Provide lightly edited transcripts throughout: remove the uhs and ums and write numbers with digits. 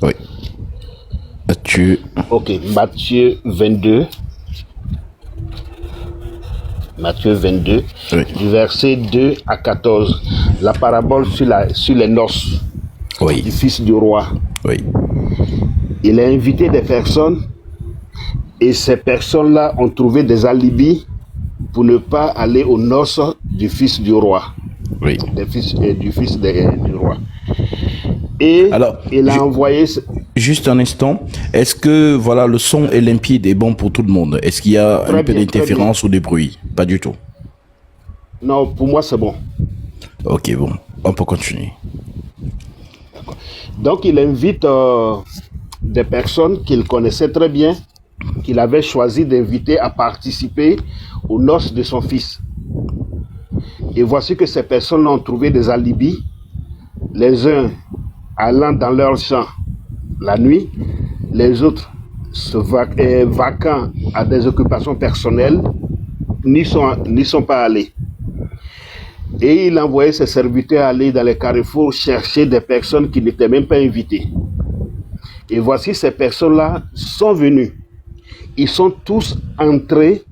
Oui. Matthieu. Ok, Matthieu 22. Matthieu 22, Oui. du verset 2 à 14. La parabole sur les noces Oui. du fils du roi. Oui. Il a invité des personnes et ces personnes-là ont trouvé des alibis pour ne pas aller aux noces du fils du roi. Oui. Du fils du roi. Et Alors, il a envoyé... Juste un instant. Est-ce que voilà le son est limpide et bon pour tout le monde? Est-ce qu'il y a un peu d'interférence ou de bruit? Pas du tout. Non, pour moi c'est bon. Ok, bon. On peut continuer. Donc il invite des personnes qu'il connaissait très bien, qu'il avait choisi d'inviter à participer aux noces de son fils. Et voici que ces personnes ont trouvé des alibis, les uns allant dans leur champ la nuit, les autres vacant à des occupations personnelles, n'y sont pas allés. Et il envoyait ses serviteurs aller dans les carrefours chercher des personnes qui n'étaient même pas invitées. Et voici ces personnes-là sont venues. Ils sont tous entrés,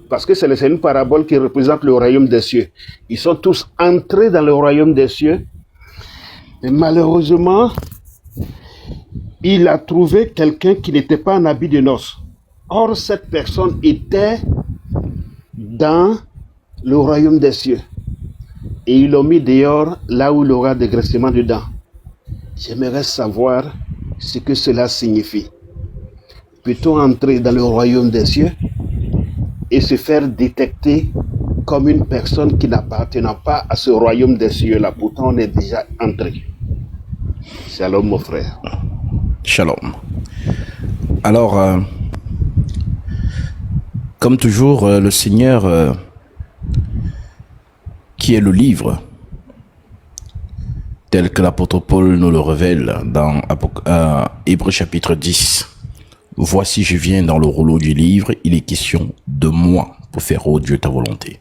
parce que c'est une parabole qui représente le royaume des cieux. Ils sont tous entrés dans le royaume des cieux. Et malheureusement, il a trouvé quelqu'un qui n'était pas en habit de noces. Or, cette personne était dans le royaume des cieux. Et ils l'ont mis dehors, là où il aura des graissements dedans. J'aimerais savoir ce que cela signifie. Peut-on entrer dans le royaume des cieux et se faire détecter comme une personne qui n'appartenant pas à ce royaume des cieux-là? Pourtant, on est déjà entré. Shalom, mon frère. Shalom. Alors, comme toujours, le Seigneur, qui est le livre, tel que l'apôtre Paul nous le révèle dans Hébreux chapitre 10. Voici, je viens dans le rouleau du livre, il est question de moi pour faire, ô Dieu, ta volonté.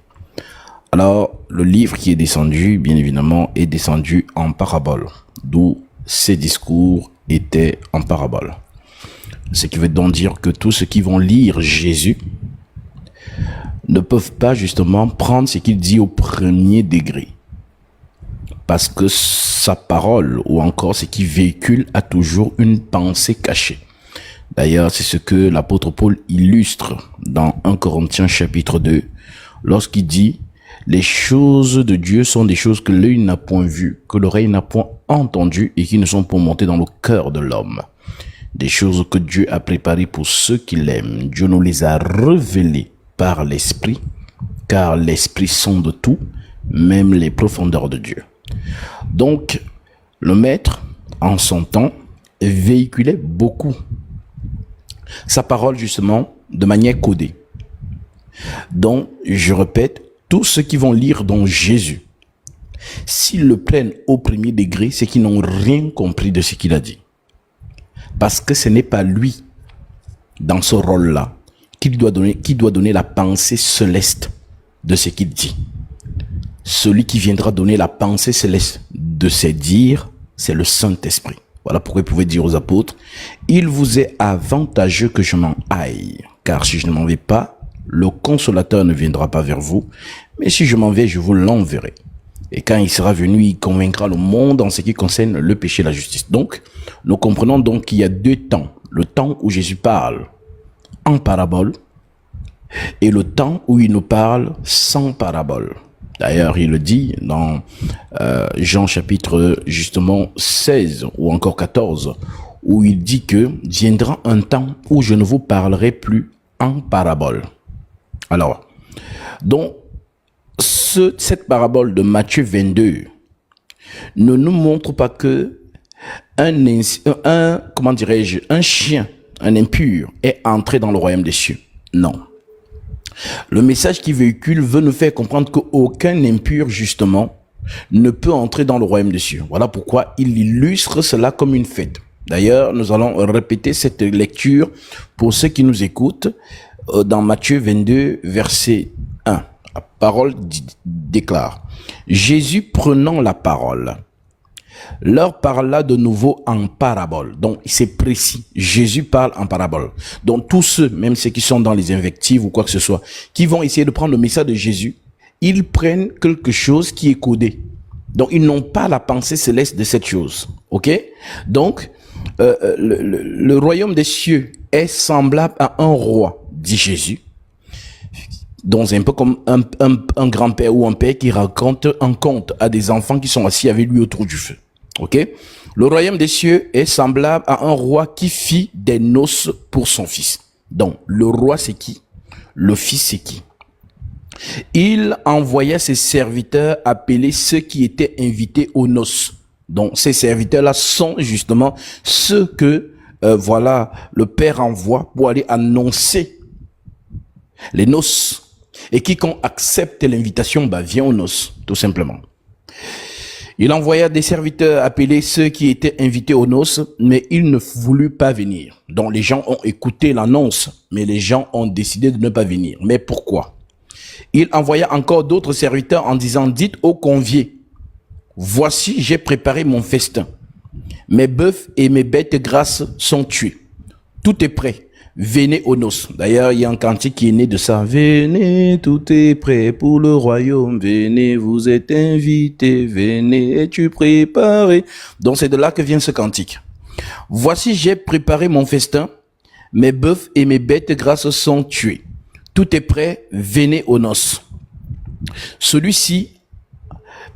Alors, le livre qui est descendu, bien évidemment, est descendu en parabole, d'où ces discours étaient en parabole. Ce qui veut donc dire que tous ceux qui vont lire Jésus ne peuvent pas justement prendre ce qu'il dit au premier degré. Parce que sa parole, ou encore ce qu'il véhicule, a toujours une pensée cachée. D'ailleurs, c'est ce que l'apôtre Paul illustre dans 1 Corinthiens chapitre 2, lorsqu'il dit « Les choses de Dieu sont des choses que l'œil n'a point vues, que l'oreille n'a point entendues et qui ne sont point montées dans le cœur de l'homme. Des choses que Dieu a préparées pour ceux qui l'aiment. Dieu nous les a révélées par l'Esprit, car l'Esprit sonde tout, même les profondeurs de Dieu. » Donc, le maître, en son temps, véhiculait beaucoup sa parole justement de manière codée. Donc, je répète, tous ceux qui vont lire dans Jésus, s'ils le prennent au premier degré, c'est qu'ils n'ont rien compris de ce qu'il a dit. Parce que ce n'est pas lui, dans ce rôle-là, qui doit donner la pensée céleste de ce qu'il dit. Celui qui viendra donner la pensée céleste de ses dires, c'est le Saint-Esprit. Voilà pourquoi il pouvait dire aux apôtres, « Il vous est avantageux que je m'en aille, car si je ne m'en vais pas, le consolateur ne viendra pas vers vous, mais si je m'en vais, je vous l'enverrai. Et quand il sera venu, il convaincra le monde en ce qui concerne le péché et la justice. » Donc, nous comprenons donc qu'il y a deux temps. Le temps où Jésus parle en parabole et le temps où il nous parle sans parabole. D'ailleurs, il le dit dans Jean chapitre justement 16 ou encore 14, où il dit que viendra un temps où je ne vous parlerai plus en parabole. Alors, donc, cette parabole de Matthieu 22 ne nous montre pas que un chien, un impur, est entré dans le royaume des cieux. Non. Le message qu'il véhicule veut nous faire comprendre qu'aucun impur, justement, ne peut entrer dans le royaume des cieux. Voilà pourquoi il illustre cela comme une fête. D'ailleurs, nous allons répéter cette lecture pour ceux qui nous écoutent dans Matthieu 22, verset 1. La parole déclare, « Jésus prenant la parole leur parla de nouveau en parabole. Donc, c'est précis. Jésus parle en parabole. Donc, tous ceux, même ceux qui sont dans les invectives ou quoi que ce soit, qui vont essayer de prendre le message de Jésus, ils prennent quelque chose qui est codé. Donc, ils n'ont pas la pensée céleste de cette chose. OK? Donc, le royaume des cieux est semblable à un roi, dit Jésus. Donc, c'est un peu comme un grand-père ou un père qui raconte un conte à des enfants qui sont assis avec lui autour du feu. OK? Le royaume des cieux est semblable à un roi qui fit des noces pour son fils. Donc, le roi, c'est qui? Le fils, c'est qui? Il envoya ses serviteurs appeler ceux qui étaient invités aux noces. Donc, ces serviteurs-là sont justement ceux que, le Père envoie pour aller annoncer les noces. Et quiconque accepte l'invitation, vient aux noces, tout simplement. Il envoya des serviteurs appeler ceux qui étaient invités aux noces, mais ils ne voulurent pas venir. Donc, les gens ont écouté l'annonce, mais les gens ont décidé de ne pas venir. Mais pourquoi? Il envoya encore d'autres serviteurs en disant, dites aux conviés, voici, j'ai préparé mon festin. Mes bœufs et mes bêtes grasses sont tués. Tout est prêt. Venez aux noces. D'ailleurs, il y a un cantique qui est né de ça. Venez, tout est prêt pour le royaume. Venez, vous êtes invités. Venez, es-tu préparé? Donc, c'est de là que vient ce cantique. Voici, j'ai préparé mon festin. Mes bœufs et mes bêtes grasses sont tués. Tout est prêt. Venez aux noces. Celui-ci,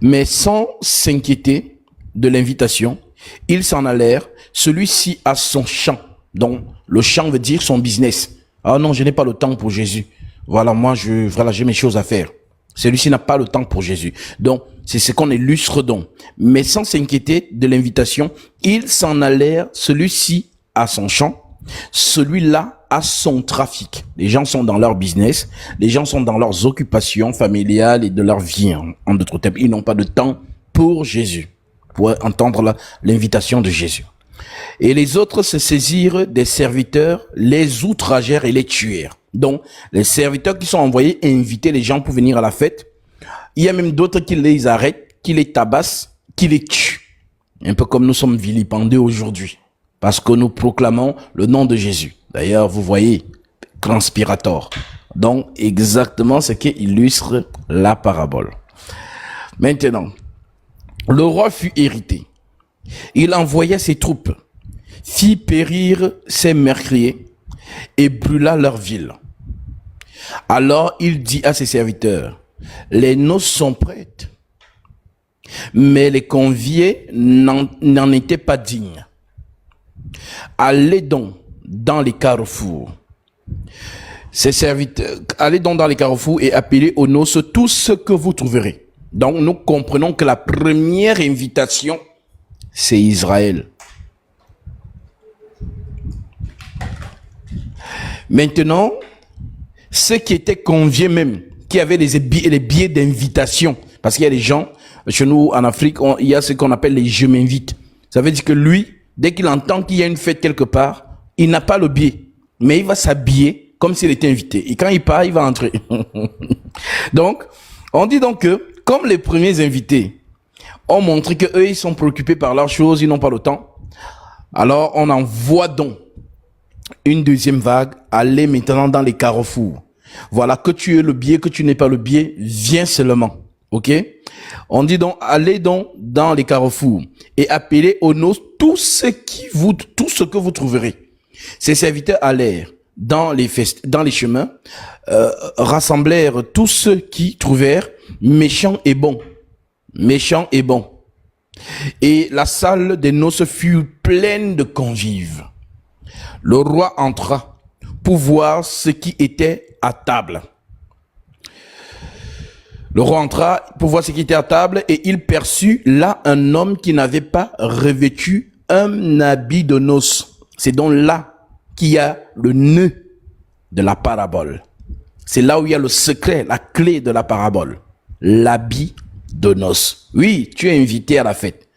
mais sans s'inquiéter de l'invitation, ils s'en allèrent. Celui-ci a son champ. Donc, le champ veut dire son business. Ah non, je n'ai pas le temps pour Jésus. Voilà, j'ai mes choses à faire. Celui-ci n'a pas le temps pour Jésus. Donc, c'est ce qu'on illustre donc. Mais sans s'inquiéter de l'invitation, ils s'en allèrent. Celui-ci a son champ. Celui-là a son trafic. Les gens sont dans leur business. Les gens sont dans leurs occupations familiales et de leur vie. En d'autres termes, ils n'ont pas de temps pour Jésus, pour entendre l'invitation de Jésus. Et les autres se saisirent des serviteurs, les outragèrent et les tuèrent. Donc, les serviteurs qui sont envoyés inviter les gens pour venir à la fête, il y a même d'autres qui les arrêtent, qui les tabassent, qui les tuent. Un peu comme nous sommes vilipendés aujourd'hui, parce que nous proclamons le nom de Jésus. D'ailleurs, vous voyez, conspirator. Donc, exactement ce qui illustre la parabole. Maintenant, le roi fut irrité. Il envoya ses troupes, fit périr ses meurtriers et brûla leur ville. Alors il dit à ses serviteurs, les noces sont prêtes, mais les conviés n'en étaient pas dignes. Allez donc dans les carrefours. Ses serviteurs, allez donc dans les carrefours et appelez aux noces tout ce que vous trouverez. Donc nous comprenons que la première invitation, c'est Israël. Maintenant, ceux qui étaient conviés même, qui avaient les billets d'invitation, parce qu'il y a des gens, chez nous en Afrique, il y a ce qu'on appelle les je m'invite. Ça veut dire que lui, dès qu'il entend qu'il y a une fête quelque part, il n'a pas le billet, mais il va s'habiller comme s'il était invité. Et quand il part, il va entrer. Donc, on dit donc que, comme les premiers invités ont montré que eux ils sont préoccupés par leurs choses, ils n'ont pas le temps. Alors on envoie donc une deuxième vague, aller maintenant dans les carrefours. Voilà, que tu aies le billet, que tu n'aies pas le billet, viens seulement. Ok? On dit donc, allez donc dans les carrefours et appelez aux noces tout ce que vous trouverez. Ces serviteurs allèrent dans les chemins, rassemblèrent tous ceux qui trouvèrent méchants et bons. Méchant et bon. Et la salle des noces fut pleine de convives. Le roi entra pour voir ce qui était à table. Le roi entra pour voir ce qui était à table et il perçut là un homme qui n'avait pas revêtu un habit de noces. C'est donc là qu'il y a le nœud de la parabole. C'est là où il y a le secret, la clé de la parabole. L'habit de noces. Oui, tu es invité à la fête.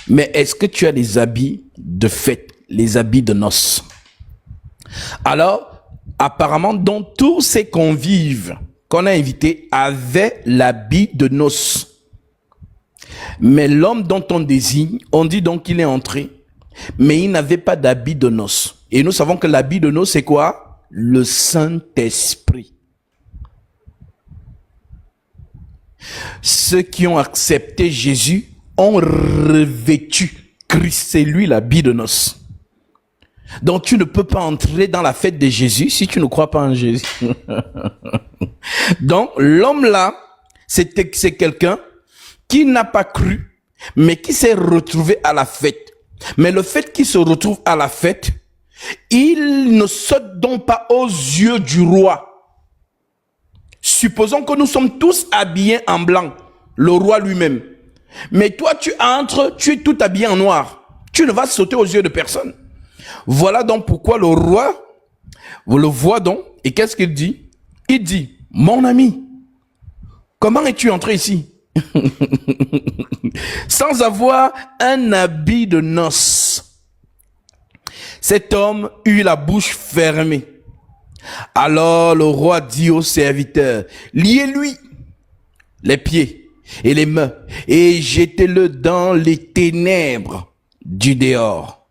Mais est-ce que tu as les habits de fête, les habits de noces? Alors, apparemment, donc tous ces convives qu'on a invités avaient l'habit de noces. Mais l'homme dont on désigne, on dit donc qu'il est entré, mais il n'avait pas d'habit de noces. Et nous savons que l'habit de noces, c'est quoi? Le Saint-Esprit. Ceux qui ont accepté Jésus ont revêtu Christ, c'est lui l'habit de noces. Donc tu ne peux pas entrer dans la fête de Jésus si tu ne crois pas en Jésus. Donc l'homme là, c'est quelqu'un qui n'a pas cru, mais qui s'est retrouvé à la fête. Mais le fait qu'il se retrouve à la fête, il ne saute donc pas aux yeux du roi. Supposons que nous sommes tous habillés en blanc, le roi lui-même. Mais toi, tu entres, tu es tout habillé en noir. Tu ne vas sauter aux yeux de personne. Voilà donc pourquoi le roi, vous le voit donc, et qu'est-ce qu'il dit? Il dit, mon ami, comment es-tu entré ici? Sans avoir un habit de noces. Cet homme eut la bouche fermée. Alors le roi dit au serviteur, liez-lui les pieds et les mains et jetez-le dans les ténèbres du dehors,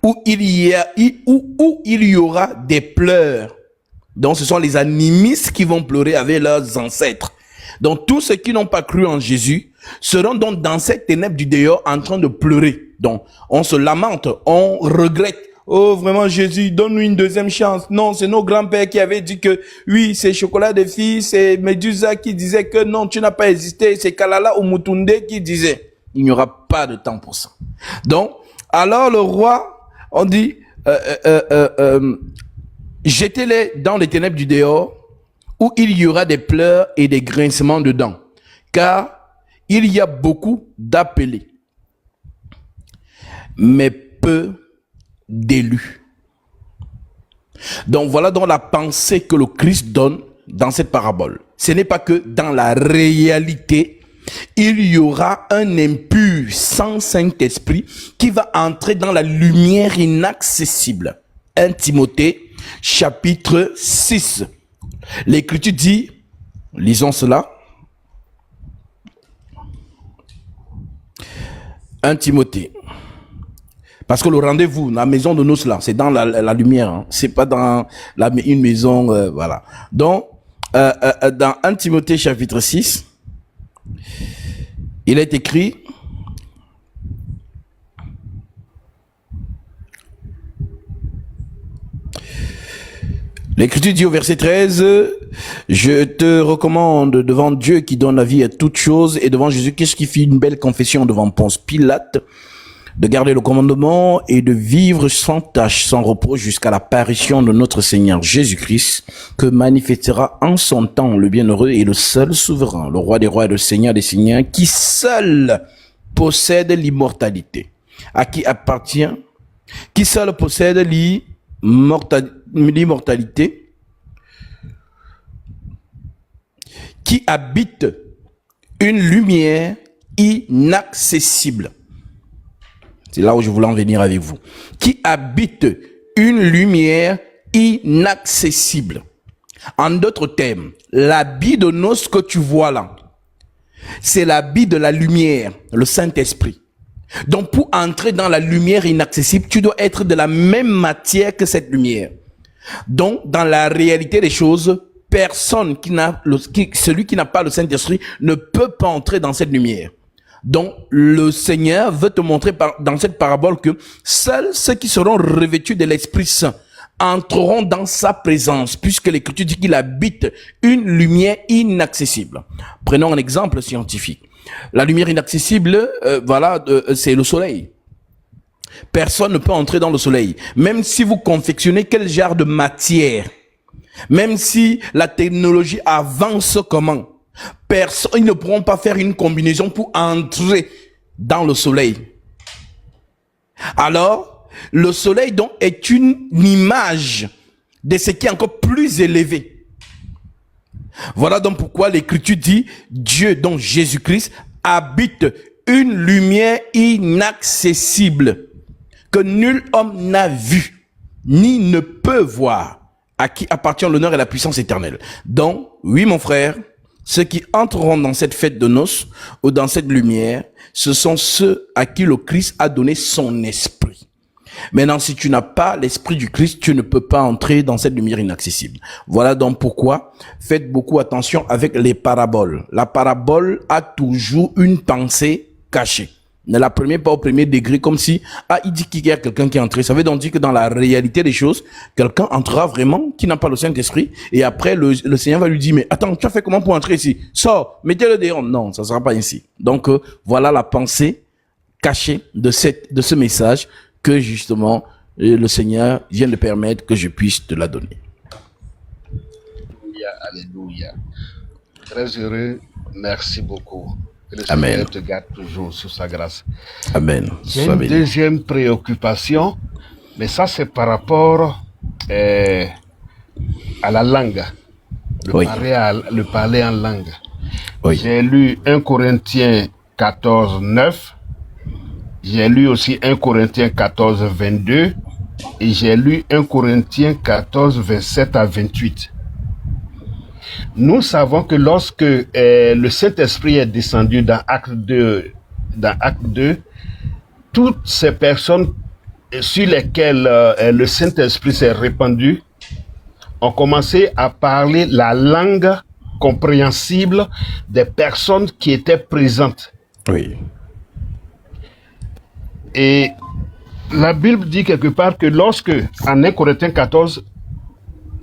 où il y aura des pleurs. Donc ce sont les animistes qui vont pleurer avec leurs ancêtres. Donc tous ceux qui n'ont pas cru en Jésus seront donc dans cette ténèbre du dehors en train de pleurer. Donc on se lamente, on regrette. Oh vraiment Jésus, donne-nous une deuxième chance. Non, c'est nos grands-pères qui avaient dit que oui, c'est Chocolat de Fille, c'est Médusa qui disait que non, tu n'as pas existé. C'est Kalala Umutunde qui disait. Il n'y aura pas de temps pour ça. Donc, alors le roi, on dit, jetez-les dans les ténèbres du dehors, où il y aura des pleurs et des grincements dedans, car il y a beaucoup d'appelés, mais peu d'élus. Donc voilà donc la pensée que le Christ donne dans cette parabole. Ce n'est pas que dans la réalité, il y aura un impur sans Saint-Esprit qui va entrer dans la lumière inaccessible. 1 Timothée, chapitre 6. L'Écriture dit, lisons cela. 1 Timothée. Parce que le rendez-vous, la maison de noces là, c'est dans la lumière. Hein. C'est pas dans une maison, voilà. Donc, dans 1 Timothée chapitre 6, il est écrit, l'Écriture dit au verset 13, je te recommande devant Dieu qui donne la vie à toutes choses et devant Jésus-Christ qui fit une belle confession devant Ponce Pilate, de garder le commandement et de vivre sans tâche, sans reproche jusqu'à l'apparition de notre Seigneur Jésus-Christ, que manifestera en son temps le bienheureux et le seul souverain, le roi des rois et le Seigneur des seigneurs, qui seul possède l'immortalité, à qui appartient, qui seul possède l'immortalité, qui habite une lumière inaccessible. C'est là où je voulais en venir avec vous. Qui habite une lumière inaccessible. En d'autres termes, l'habit de noces que tu vois là, c'est l'habit de la lumière, le Saint-Esprit. Donc pour entrer dans la lumière inaccessible, tu dois être de la même matière que cette lumière. Donc dans la réalité des choses, personne celui qui n'a pas le Saint-Esprit ne peut pas entrer dans cette lumière. Donc, le Seigneur veut te montrer dans cette parabole que seuls ceux qui seront revêtus de l'Esprit Saint entreront dans sa présence, puisque l'Écriture dit qu'il habite une lumière inaccessible. Prenons un exemple scientifique. La lumière inaccessible, c'est le soleil. Personne ne peut entrer dans le soleil. Même si vous confectionnez quel genre de matière, même si la technologie avance comment, ils ne pourront pas faire une combinaison pour entrer dans le soleil. Alors, le soleil donc est une image de ce qui est encore plus élevé. Voilà donc pourquoi l'Écriture dit Dieu, donc Jésus-Christ, habite une lumière inaccessible que nul homme n'a vu ni ne peut voir, à qui appartient l'honneur et la puissance éternelle. Donc, oui mon frère, Ceux qui entreront dans cette fête de noces ou dans cette lumière, ce sont ceux à qui le Christ a donné son esprit. Maintenant, si tu n'as pas l'esprit du Christ, tu ne peux pas entrer dans cette lumière inaccessible. Voilà donc pourquoi faites beaucoup attention avec les paraboles. La parabole a toujours une pensée cachée. Ne la prenez pas au premier degré comme si, il dit qu'il y a quelqu'un qui est entré. Ça veut donc dire que dans la réalité des choses, quelqu'un entrera vraiment qui n'a pas le Saint-Esprit et après le Seigneur va lui dire, mais attends, tu as fait comment pour entrer ici? Sors, mettez-le dehors. Non, ça ne sera pas ainsi. Donc, voilà la pensée cachée de ce message que justement le Seigneur vient de permettre que je puisse te la donner. Alléluia, alléluia. Très heureux, merci beaucoup. Que le Amen. Seigneur te garde toujours sous sa grâce. Amen. J'ai Sois une béni. deuxième préoccupation, mais ça c'est par rapport à la langue, Oui. le parler en langue. Oui. J'ai lu 1 Corinthiens 14, 9. J'ai lu aussi 1 Corinthiens 14, 22. Et j'ai lu 1 Corinthiens 14, 27 à 28. Nous savons que lorsque le Saint-Esprit est descendu dans Acte 2, toutes ces personnes sur lesquelles le Saint-Esprit s'est répandu ont commencé à parler la langue compréhensible des personnes qui étaient présentes. Oui. Et la Bible dit quelque part que lorsque, en 1 Corinthiens 14,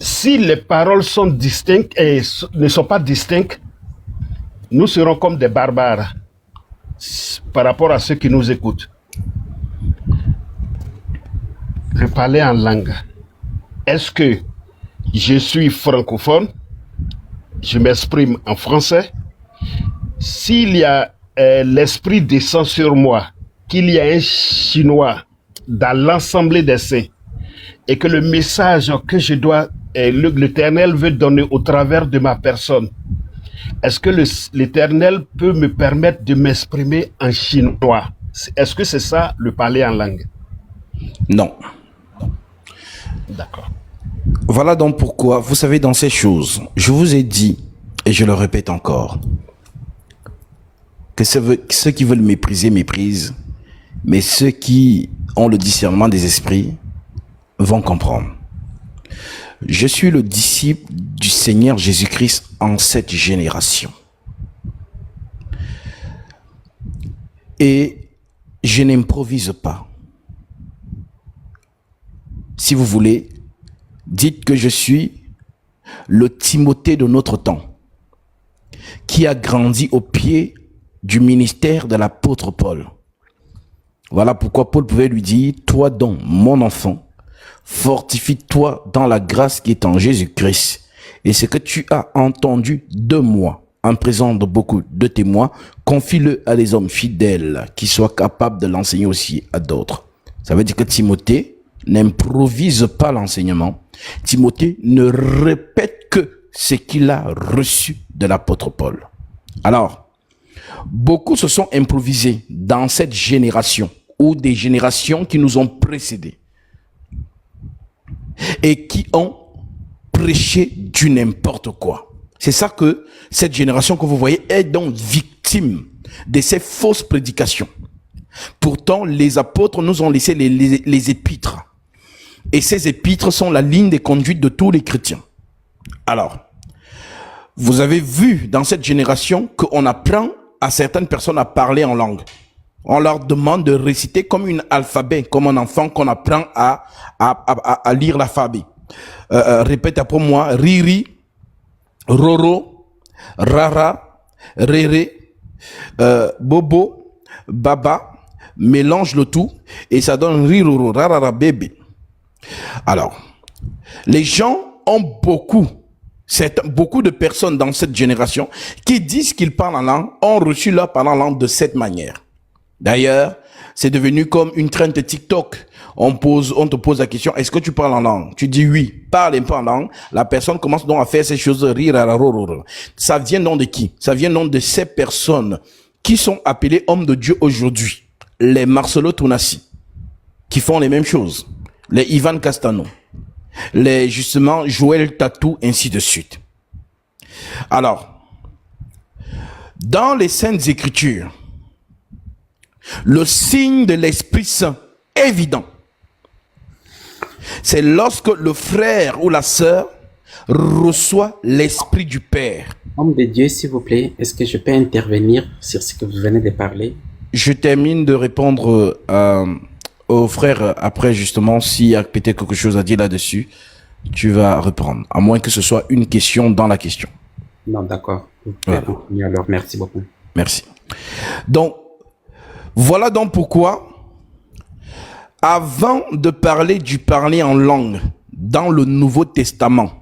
si les paroles sont distinctes et ne sont pas distinctes, nous serons comme des barbares par rapport à ceux qui nous écoutent. Le parler en langue. Est-ce que je suis francophone? Je m'exprime en français. S'il y a l'esprit descend sur moi, qu'il y a un chinois dans l'ensemble des saints et que le message que je dois, l'Éternel veut donner au travers de ma personne, est-ce que l'Éternel peut me permettre de m'exprimer en chinois? Est-ce que c'est ça le parler en langue? Non. D'accord. Voilà donc pourquoi, vous savez, dans ces choses, je vous ai dit, et je le répète encore, que ceux qui veulent mépriser, méprisent, mais ceux qui ont le discernement des esprits vont comprendre. Je suis le disciple du Seigneur Jésus-Christ en cette génération. Et je n'improvise pas. Si vous voulez, dites que je suis le Timothée de notre temps, qui a grandi au pied du ministère de l'apôtre Paul. Voilà pourquoi Paul pouvait lui dire, toi donc, mon enfant, fortifie-toi dans la grâce qui est en Jésus-Christ. Et ce que tu as entendu de moi, en présence de beaucoup de témoins, confie-le à des hommes fidèles qui soient capables de l'enseigner aussi à d'autres. Ça veut dire que Timothée n'improvise pas l'enseignement. Timothée ne répète que ce qu'il a reçu de l'apôtre Paul. Alors, beaucoup se sont improvisés dans cette génération ou des générations qui nous ont précédés et qui ont prêché du n'importe quoi. C'est ça que cette génération que vous voyez est donc victime de ces fausses prédications. Pourtant, les apôtres nous ont laissé les épîtres. Et ces épîtres sont la ligne de conduite de tous les chrétiens. Alors, vous avez vu dans cette génération qu'on apprend à certaines personnes à parler en langue. On leur demande de réciter comme un alphabet, comme un enfant qu'on apprend à lire l'alphabet. Répète après moi, Riri, Roro, Rara, Réré, Bobo, Baba, mélange le tout et ça donne Riroro, Rarara, bébé. Alors, les gens ont beaucoup de personnes dans cette génération qui disent qu'ils parlent en langue, ont reçu leur parole en langue de cette manière. D'ailleurs, c'est devenu comme une trend de TikTok. On te pose la question, est-ce que tu parles en langue? Tu dis oui, parle un peu en langue. La personne commence donc à faire ces choses. Ça vient donc de qui? Ça vient donc de ces personnes qui sont appelées hommes de Dieu aujourd'hui. Les Marcelo Tounassi, qui font les mêmes choses. Les Ivan Castano. Les, justement, Joël Tatou, ainsi de suite. Alors, Dans les Saintes Écritures, le signe de l'Esprit Saint évident, c'est lorsque le frère ou la sœur reçoit l'Esprit du Père. Homme de Dieu, s'il vous plaît, est-ce que je peux intervenir sur ce que vous venez de parler? Je termine de répondre au frère après, justement, s'il y a peut-être quelque chose à dire là-dessus, tu vas reprendre, à moins que ce soit une question dans la question. Non, d'accord. Vous pouvez Voilà. continuer alors. Merci beaucoup. Merci. Donc, voilà donc pourquoi, avant de parler du parler en langue dans le Nouveau Testament,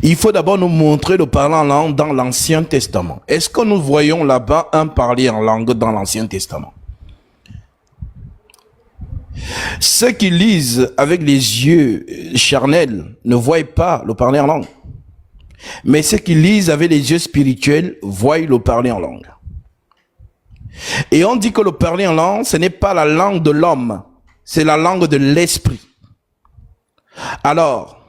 il faut d'abord nous montrer le parler en langue dans l'Ancien Testament. Est-ce que nous voyons là-bas un parler en langue dans l'Ancien Testament? Ceux qui lisent avec les yeux charnels ne voient pas le parler en langue. Mais ceux qui lisent avec les yeux spirituels voient le parler en langue. Et on dit que le parler en langue, ce n'est pas la langue de l'homme, c'est la langue de l'esprit. Alors,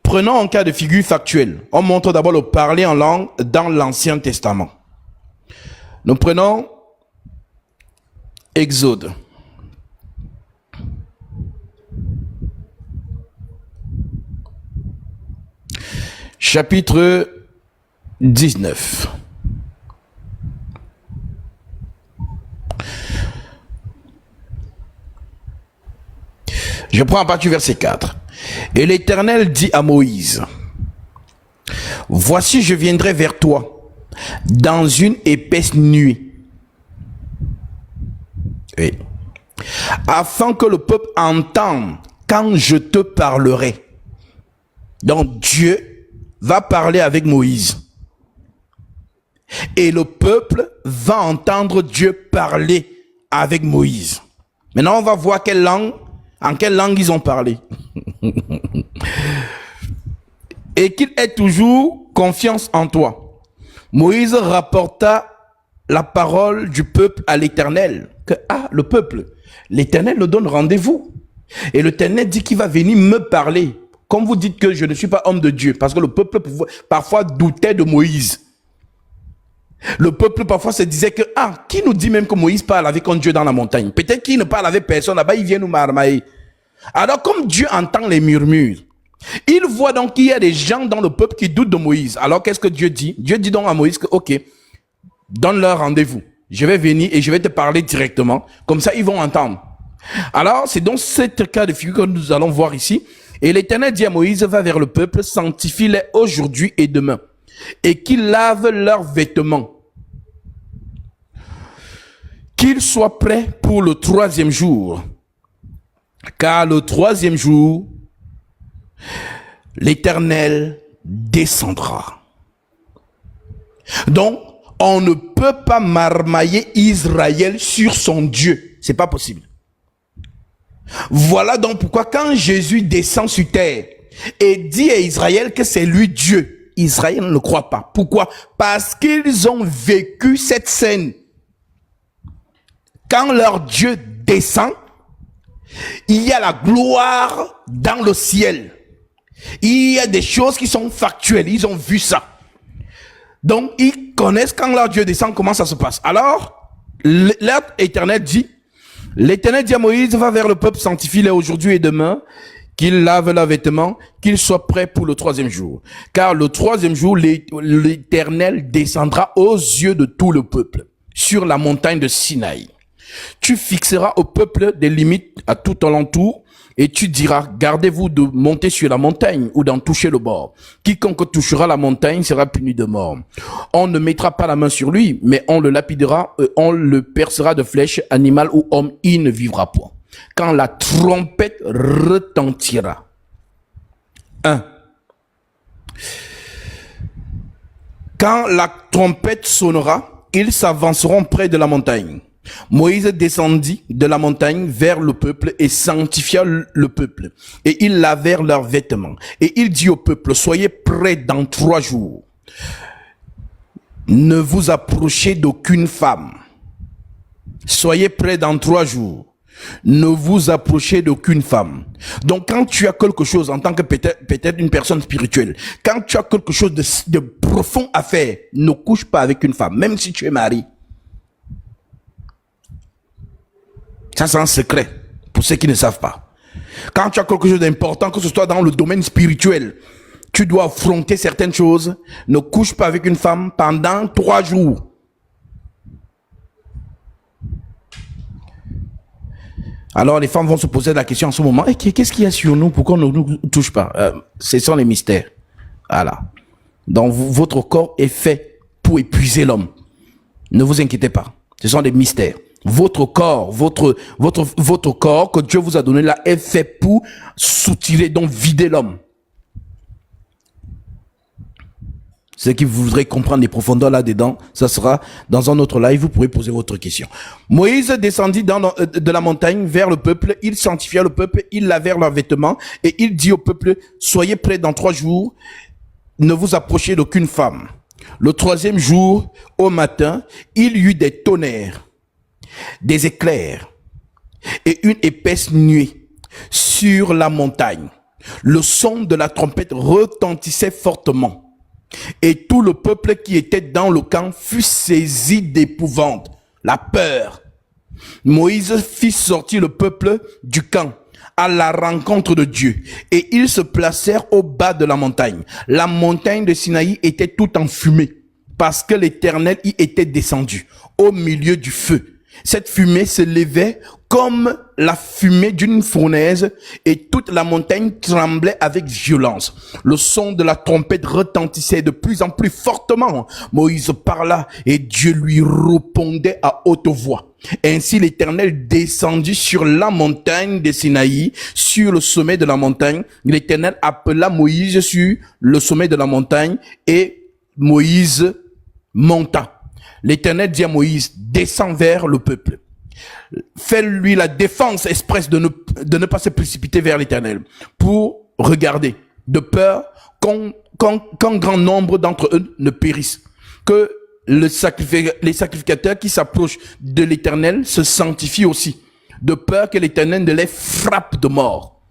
prenons un cas de figure factuel. On montre d'abord le parler en langue dans l'Ancien Testament. Nous prenons Exode. Chapitre 19. Je prends à partir du verset 4. Et l'Éternel dit à Moïse, voici je viendrai vers toi dans une épaisse nuée. Oui. Afin que le peuple entende quand je te parlerai. Donc Dieu va parler avec Moïse. Et le peuple va entendre Dieu parler avec Moïse. Maintenant, on va voir en quelle langue ils ont parlé. Et qu'il ait toujours confiance en toi. Moïse rapporta la parole du peuple à l'Éternel. Que, le peuple, l'Éternel nous donne rendez-vous. Et l'Éternel dit qu'il va venir me parler. Comme vous dites que je ne suis pas homme de Dieu. Parce que le peuple parfois doutait de Moïse. Le peuple parfois se disait que, qui nous dit même que Moïse parle avec un Dieu dans la montagne? Peut-être qu'il ne parle avec personne là-bas, il vient nous marmailler. Alors comme Dieu entend les murmures, il voit donc qu'il y a des gens dans le peuple qui doutent de Moïse. Alors qu'est-ce que Dieu dit? Dieu dit donc à Moïse que, ok, donne-leur rendez-vous. Je vais venir et je vais te parler directement. Comme ça, ils vont entendre. Alors, c'est donc cet cas de figure que nous allons voir ici. Et l'Éternel dit à Moïse, va vers le peuple, sanctifie-les aujourd'hui et demain. Et qu'ils lavent leurs vêtements. Qu'ils soient prêts pour le 3e jour. Car le 3e jour, l'Éternel descendra. Donc, on ne peut pas marmailler Israël sur son Dieu. C'est pas possible. Voilà donc pourquoi quand Jésus descend sur terre et dit à Israël que c'est lui Dieu, Israël ne le croit pas. Pourquoi? Parce qu'ils ont vécu cette scène. Quand leur Dieu descend, il y a la gloire dans le ciel. Il y a des choses qui sont factuelles. Ils ont vu ça. Donc, ils connaissent quand leur Dieu descend, comment ça se passe. Alors, l'Éternel dit à Moïse, va vers le peuple, sanctifie-les aujourd'hui et demain, qu'ils lavent leurs vêtements, qu'ils soient prêts pour le 3e jour. Car le 3e jour, l'Éternel descendra aux yeux de tout le peuple, sur la montagne de Sinaï. Tu fixeras au peuple des limites à tout alentour, et tu diras, gardez-vous de monter sur la montagne ou d'en toucher le bord. Quiconque touchera la montagne sera puni de mort. On ne mettra pas la main sur lui, mais on le lapidera, on le percera de flèches, animal ou homme, il ne vivra point. Quand la trompette retentira. 1. Quand la trompette sonnera, ils s'avanceront près de la montagne. Moïse descendit de la montagne vers le peuple et sanctifia le peuple. Et ils lavèrent leurs vêtements. Et il dit au peuple, soyez prêts dans 3 jours. Ne vous approchez d'aucune femme. Soyez prêts dans 3 jours. Ne vous approchez d'aucune femme. Donc, quand tu as quelque chose en tant que peut-être une personne spirituelle, quand tu as quelque chose de profond à faire, ne couche pas avec une femme, même si tu es marié. Ça, c'est un secret pour ceux qui ne savent pas. Quand tu as quelque chose d'important, que ce soit dans le domaine spirituel, tu dois affronter certaines choses. Ne couche pas avec une femme pendant 3 jours. Alors les femmes vont se poser la question en ce moment, qu'est-ce qu'il y a sur nous? Pourquoi on ne nous touche pas? Ce sont les mystères. Voilà. Donc votre corps est fait pour épuiser l'homme. Ne vous inquiétez pas. Ce sont des mystères. Votre corps, votre corps que Dieu vous a donné là est fait pour soutirer, donc vider l'homme. Ceux qui voudraient comprendre les profondeurs là-dedans, ça sera dans un autre live, vous pourrez poser votre question. Moïse descendit de la montagne vers le peuple, il sanctifia le peuple, il lavèrent leurs vêtements et il dit au peuple, soyez prêts dans 3 jours, ne vous approchez d'aucune femme. Le 3e jour, au matin, il y eut des tonnerres, des éclairs et une épaisse nuée sur la montagne. Le son de la trompette retentissait fortement. Et tout le peuple qui était dans le camp fut saisi d'épouvante, la peur. Moïse fit sortir le peuple du camp à la rencontre de Dieu. Et ils se placèrent au bas de la montagne. La montagne de Sinaï était toute en fumée, parce que l'Éternel y était descendu, au milieu du feu. Cette fumée se levait comme la fumée d'une fournaise et toute la montagne tremblait avec violence. Le son de la trompette retentissait de plus en plus fortement. Moïse parla et Dieu lui répondait à haute voix. Ainsi l'Éternel descendit sur la montagne de Sinaï, sur le sommet de la montagne. L'Éternel appela Moïse sur le sommet de la montagne et Moïse monta. L'Éternel dit à Moïse, descends vers le peuple. Fais-lui la défense expresse de ne pas se précipiter vers l'Éternel pour regarder, de peur qu'un grand nombre d'entre eux ne périssent, que les sacrificateurs qui s'approchent de l'Éternel se sanctifient aussi, de peur que l'Éternel ne les frappe de mort.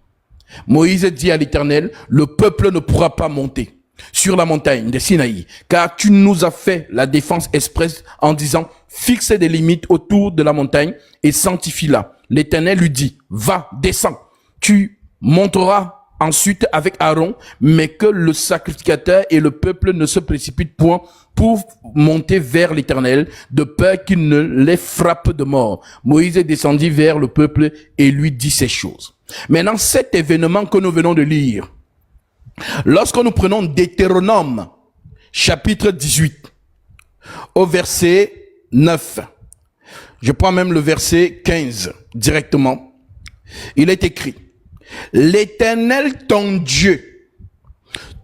Moïse dit à l'Éternel, le peuple ne pourra pas monter sur la montagne de Sinaï, car tu nous as fait la défense expresse en disant, fixe des limites autour de la montagne et sanctifie-la. L'Éternel lui dit, va, descends, tu monteras ensuite avec Aaron, mais que le sacrificateur et le peuple ne se précipitent point pour monter vers l'Éternel, de peur qu'il ne les frappe de mort. Moïse descendit vers le peuple et lui dit ces choses. Maintenant, cet événement que nous venons de lire, lorsque nous prenons Deutéronome, chapitre 18, au verset 9, je prends même le verset 15 directement, il est écrit, l'Éternel ton Dieu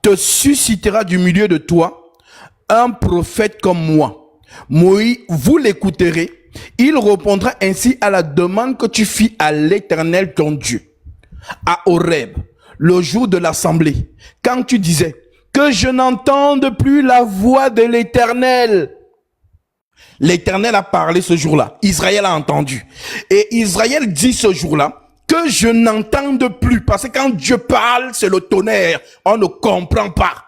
te suscitera du milieu de toi un prophète comme moi. Moïse, vous l'écouterez, il répondra ainsi à la demande que tu fis à l'Éternel ton Dieu, à Horeb, le jour de l'assemblée, quand tu disais que je n'entende plus la voix de l'Éternel. L'Éternel a parlé ce jour-là. Israël a entendu. Et Israël dit ce jour-là que je n'entende plus. Parce que quand Dieu parle, c'est le tonnerre. On ne comprend pas.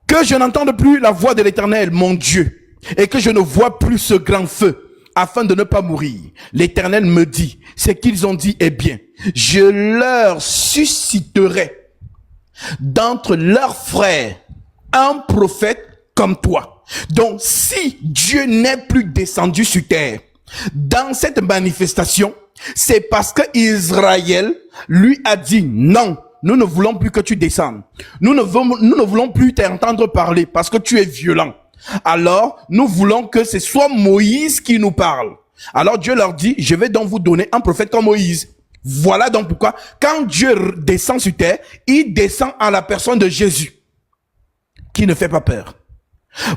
Que je n'entende plus la voix de l'Éternel, mon Dieu. Et que je ne vois plus ce grand feu. Afin de ne pas mourir. L'Éternel me dit, ce qu'ils ont dit est bien. Je leur susciterai d'entre leurs frères un prophète comme toi. Donc, si Dieu n'est plus descendu sur terre, dans cette manifestation, c'est parce que Israël lui a dit non, nous ne voulons plus que tu descendes. Nous ne voulons plus t'entendre parler parce que tu es violent. Alors, nous voulons que ce soit Moïse qui nous parle. Alors Dieu leur dit, je vais donc vous donner un prophète comme Moïse. Voilà donc pourquoi, quand Dieu descend sur terre, il descend à la personne de Jésus, qui ne fait pas peur.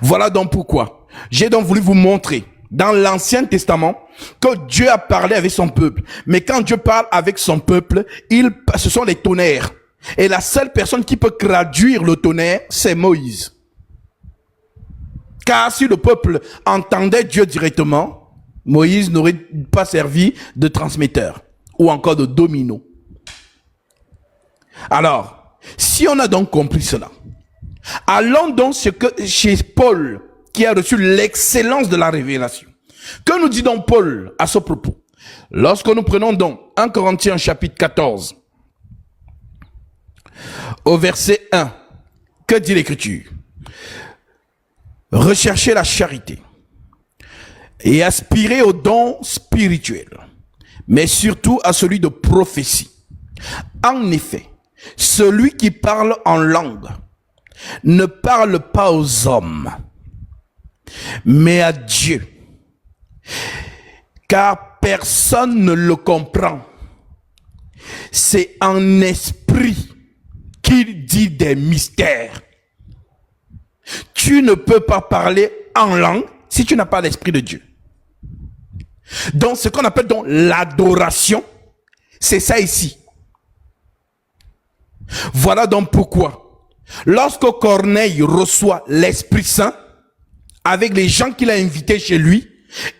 Voilà donc pourquoi, j'ai donc voulu vous montrer, dans l'Ancien Testament, que Dieu a parlé avec son peuple. Mais quand Dieu parle avec son peuple, ce sont les tonnerres. Et la seule personne qui peut traduire le tonnerre, c'est Moïse. Car si le peuple entendait Dieu directement, Moïse n'aurait pas servi de transmetteur ou encore de domino. Alors, si on a donc compris cela, allons donc chez Paul, qui a reçu l'excellence de la révélation. Que nous dit donc Paul à ce propos? Lorsque nous prenons donc 1 Corinthiens chapitre 14, au verset 1, que dit l'Écriture? Recherchez la charité et aspirez aux dons spirituels, mais surtout à celui de prophétie. En effet, celui qui parle en langue ne parle pas aux hommes, mais à Dieu, car personne ne le comprend. C'est en esprit qu'il dit des mystères. Tu ne peux pas parler en langue si tu n'as pas l'esprit de Dieu. Donc, ce qu'on appelle donc l'adoration, c'est ça ici. Voilà donc pourquoi, lorsque Corneille reçoit l'Esprit Saint, avec les gens qu'il a invités chez lui,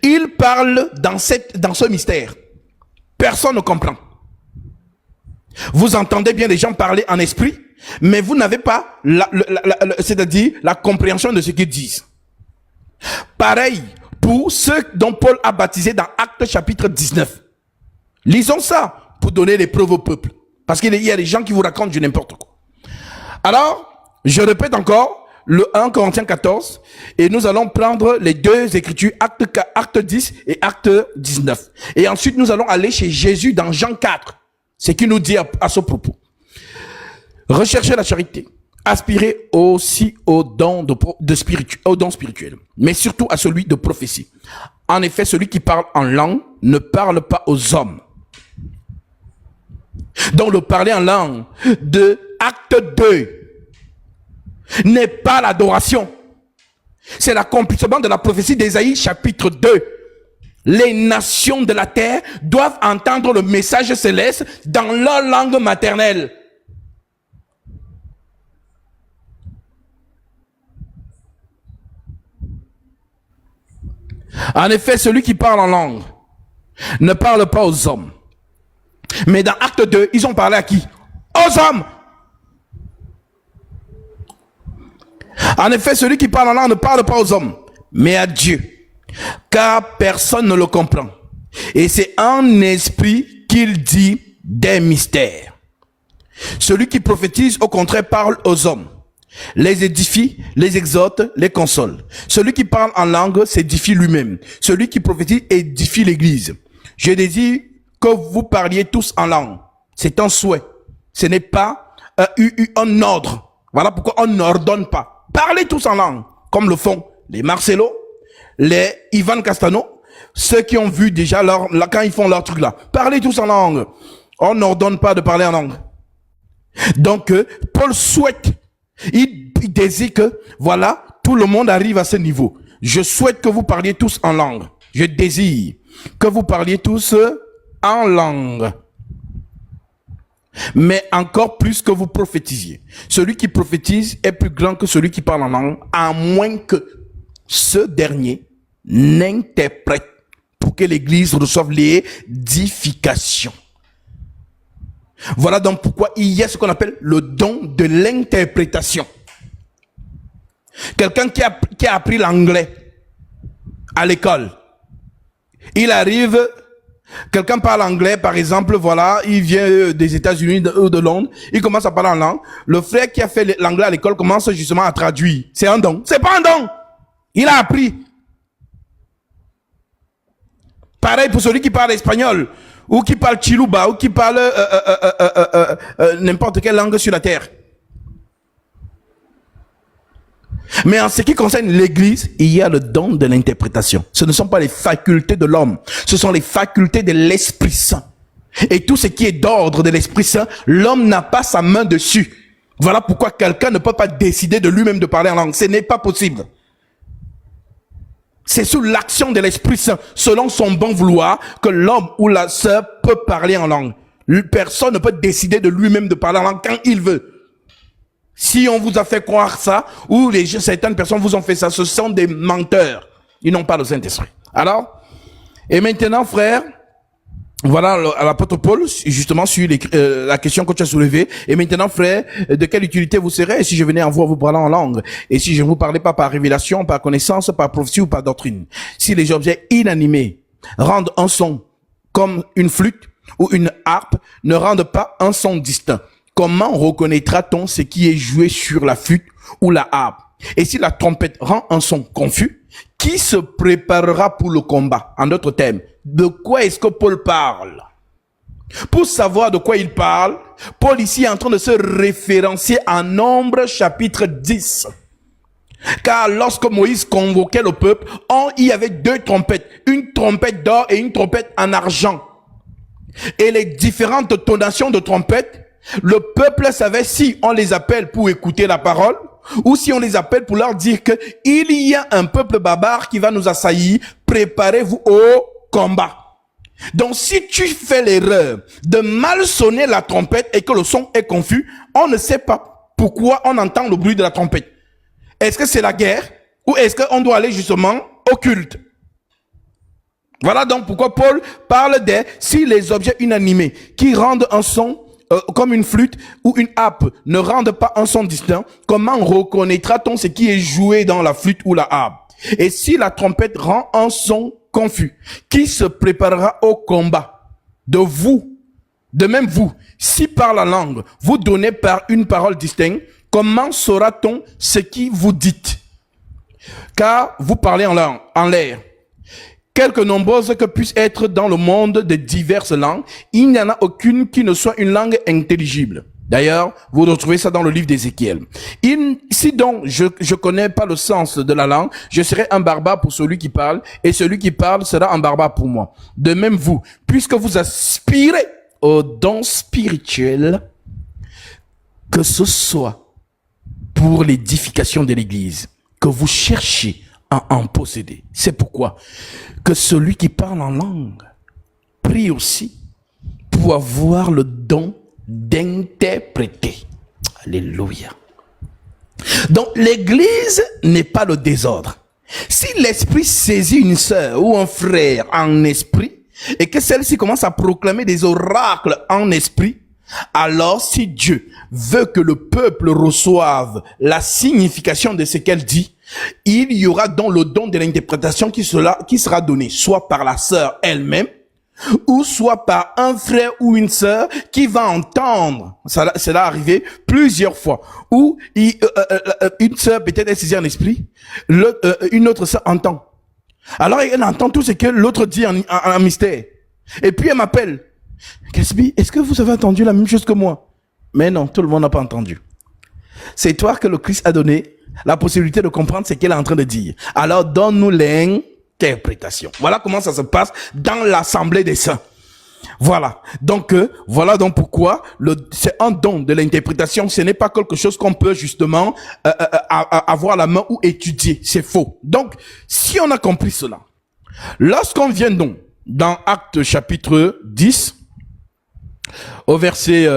il parle dans ce mystère. Personne ne comprend. Vous entendez bien les gens parler en esprit, mais vous n'avez pas c'est-à-dire la compréhension de ce qu'ils disent. Pareil pour ceux dont Paul a baptisé dans Actes chapitre 19. Lisons ça pour donner les preuves au peuple. Parce qu'il y a des gens qui vous racontent du n'importe quoi. Alors, je répète encore, le 1 Corinthiens 14, et nous allons prendre les deux écritures, acte 10 et acte 19. Et ensuite, nous allons aller chez Jésus dans Jean 4, ce qu'il nous dit à ce propos. Recherchez la charité, aspirez aussi aux dons spirituels, mais surtout à celui de prophétie. En effet, celui qui parle en langue ne parle pas aux hommes. Donc le parler en langue de acte 2 n'est pas l'adoration. C'est l'accomplissement de la prophétie d'Ésaïe chapitre 2. Les nations de la terre doivent entendre le message céleste dans leur langue maternelle. En effet, celui qui parle en langue ne parle pas aux hommes. Mais dans Acte 2, ils ont parlé à qui? Aux hommes. En effet, celui qui parle en langue ne parle pas aux hommes, mais à Dieu, car personne ne le comprend. Et c'est en esprit qu'il dit des mystères. Celui qui prophétise, au contraire, parle aux hommes, les édifie, les exhorte, les console. Celui qui parle en langue s'édifie lui-même. Celui qui prophétise édifie l'église. Je désire que vous parliez tous en langue. C'est un souhait. Ce n'est pas un ordre. Voilà pourquoi on n'ordonne pas. Parlez tous en langue, comme le font les Marcelo, les Ivan Castano, ceux qui ont vu déjà quand ils font leur truc là. Parlez tous en langue. On n'ordonne pas de parler en langue. Donc, Paul souhaite, il désire que, voilà, tout le monde arrive à ce niveau. Je souhaite que vous parliez tous en langue. Je désire que vous parliez tous en langue. Mais encore plus que vous prophétisiez. Celui qui prophétise est plus grand que celui qui parle en langue, à moins que ce dernier n'interprète pour que l'église reçoive l'édification. Voilà donc pourquoi il y a ce qu'on appelle le don de l'interprétation. Quelqu'un qui a appris l'anglais à l'école, il arrive, quelqu'un parle anglais, par exemple, voilà, il vient des États-Unis ou de Londres, il commence à parler en langue. Le frère qui a fait l'anglais à l'école commence justement à traduire. C'est un don. C'est pas un don. Il a appris. Pareil pour celui qui parle espagnol, ou qui parle chiluba, ou qui parle n'importe quelle langue sur la terre. Mais en ce qui concerne l'église, il y a le don de l'interprétation. Ce ne sont pas les facultés de l'homme, ce sont les facultés de l'Esprit Saint. Et tout ce qui est d'ordre de l'Esprit Saint, l'homme n'a pas sa main dessus. Voilà pourquoi quelqu'un ne peut pas décider de lui-même de parler en langue. Ce n'est pas possible. C'est sous l'action de l'Esprit Saint, selon son bon vouloir, que l'homme ou la sœur peut parler en langue. Personne ne peut décider de lui-même de parler en langue quand il veut. Si on vous a fait croire ça, ou certaines personnes vous ont fait ça, ce sont des menteurs. Ils n'ont pas le Saint-Esprit. Alors, Et maintenant, frère, voilà l'apôtre Paul, justement, sur la question que tu as soulevée. Et maintenant, frère, de quelle utilité vous serez si je venais en vous parlant en langue? Et si je ne vous parlais pas par révélation, par connaissance, par prophétie ou par doctrine? Si les objets inanimés rendent un son comme une flûte ou une harpe, ne rendent pas un son distinct, comment reconnaîtra-t-on ce qui est joué sur la flûte ou la harpe? Et si la trompette rend un son confus, qui se préparera pour le combat? En d'autres termes, de quoi est-ce que Paul parle? Pour savoir de quoi il parle, Paul ici est en train de se référencier en Nombre chapitre 10. Car lorsque Moïse convoquait le peuple, il y avait deux trompettes, une trompette d'or et une trompette en argent. Et les différentes tonations de trompettes, le peuple savait si on les appelle pour écouter la parole, ou si on les appelle pour leur dire que il y a un peuple barbare qui va nous assaillir, préparez-vous au combat. Donc si tu fais l'erreur de mal sonner la trompette et que le son est confus, on ne sait pas pourquoi on entend le bruit de la trompette. Est-ce que c'est la guerre ou est-ce qu'on doit aller justement au culte? Voilà donc pourquoi Paul parle si les objets inanimés qui rendent un son comme une flûte ou une harpe ne rendent pas un son distinct, comment reconnaîtra-t-on ce qui est joué dans la flûte ou la harpe? Et si la trompette rend un son confus, qui se préparera au combat? De vous, de même vous, si par la langue vous donnez par une parole distincte, comment saura-t-on ce qui vous dites? Car vous parlez en l'air. Quelque nombreuses que puissent être dans le monde de diverses langues, il n'y en a aucune qui ne soit une langue intelligible. D'ailleurs, vous retrouvez ça dans le livre d'Ézéchiel. Si donc je connais pas le sens de la langue, je serai un barbare pour celui qui parle, et celui qui parle sera un barbare pour moi. De même vous, puisque vous aspirez aux dons spirituels, que ce soit pour l'édification de l'Église, que vous cherchez à en posséder. C'est pourquoi que celui qui parle en langue prie aussi pour avoir le don d'interpréter. Alléluia. Donc l'église n'est pas le désordre. Si l'esprit saisit une sœur ou un frère en esprit et que celle-ci commence à proclamer des oracles en esprit, alors si Dieu veut que le peuple reçoive la signification de ce qu'elle dit, il y aura donc le don de l'interprétation qui sera donné, soit par la sœur elle-même, ou soit par un frère ou une sœur qui va entendre. Cela arrivé plusieurs fois. Ou une sœur peut-être est saisie en esprit, une autre sœur entend. Alors elle entend tout ce que l'autre dit en mystère. Et puis elle m'appelle. Gatsby, est-ce que vous avez entendu la même chose que moi? Mais non, tout le monde n'a pas entendu. C'est toi que le Christ a donné la possibilité de comprendre ce qu'elle est en train de dire. Alors donne-nous l'interprétation. Voilà comment ça se passe dans l'assemblée des saints. Voilà. Donc pourquoi c'est un don de l'interprétation. Ce n'est pas quelque chose qu'on peut justement avoir la main ou étudier. C'est faux. Donc, si on a compris cela, lorsqu'on vient donc dans Actes chapitre 10, au verset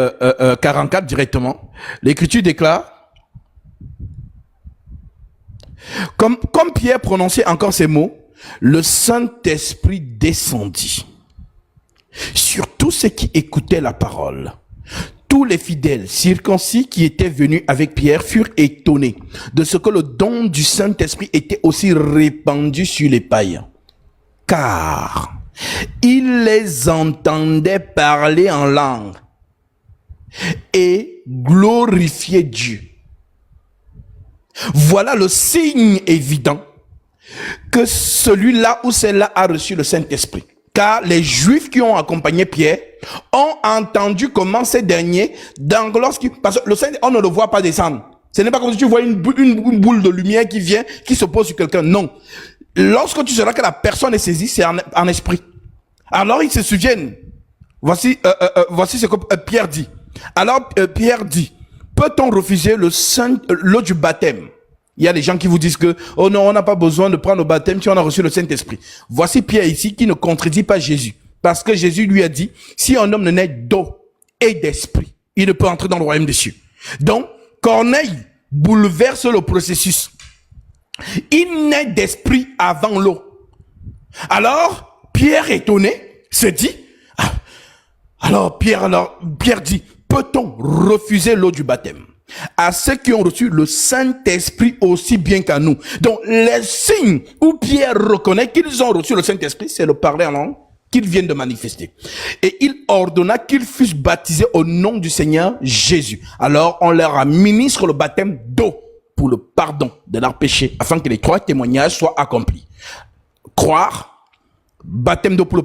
44 directement, l'Écriture déclare: Comme Pierre prononçait encore ces mots, le Saint-Esprit descendit sur tous ceux qui écoutaient la parole. Tous les fidèles circoncis qui étaient venus avec Pierre furent étonnés de ce que le don du Saint-Esprit était aussi répandu sur les païens. Car ils les entendaient parler en langue et glorifier Dieu. Voilà le signe évident que celui-là ou celle-là a reçu le Saint-Esprit. Car les Juifs qui ont accompagné Pierre ont entendu comment ces derniers, parce que le Saint, on ne le voit pas descendre. Ce n'est pas comme si tu vois une boule de lumière qui vient, qui se pose sur quelqu'un. Non. Lorsque tu sauras que la personne est saisie, c'est en esprit. Alors ils se souviennent. Voici ce que Pierre dit. Alors Pierre dit: peut-on refuser l'eau du baptême? Il y a des gens qui vous disent que, oh non, on n'a pas besoin de prendre le baptême si on a reçu le Saint-Esprit. Voici Pierre ici qui ne contredit pas Jésus. Parce que Jésus lui a dit: si un homme ne naît d'eau et d'esprit, il ne peut entrer dans le royaume des cieux. Donc, Corneille bouleverse le processus. Il naît d'esprit avant l'eau. Alors, Pierre, étonné, se dit, ah, alors Pierre dit, peut-on refuser l'eau du baptême à ceux qui ont reçu le Saint-Esprit aussi bien qu'à nous? Donc, les signes où Pierre reconnaît qu'ils ont reçu le Saint-Esprit, c'est le parler en langue qu'ils viennent de manifester. Et il ordonna qu'ils fussent baptisés au nom du Seigneur Jésus. Alors, on leur administre le baptême d'eau pour le pardon de leurs péchés, afin que les 3 témoignages soient accomplis. Croire, baptême d'eau pour le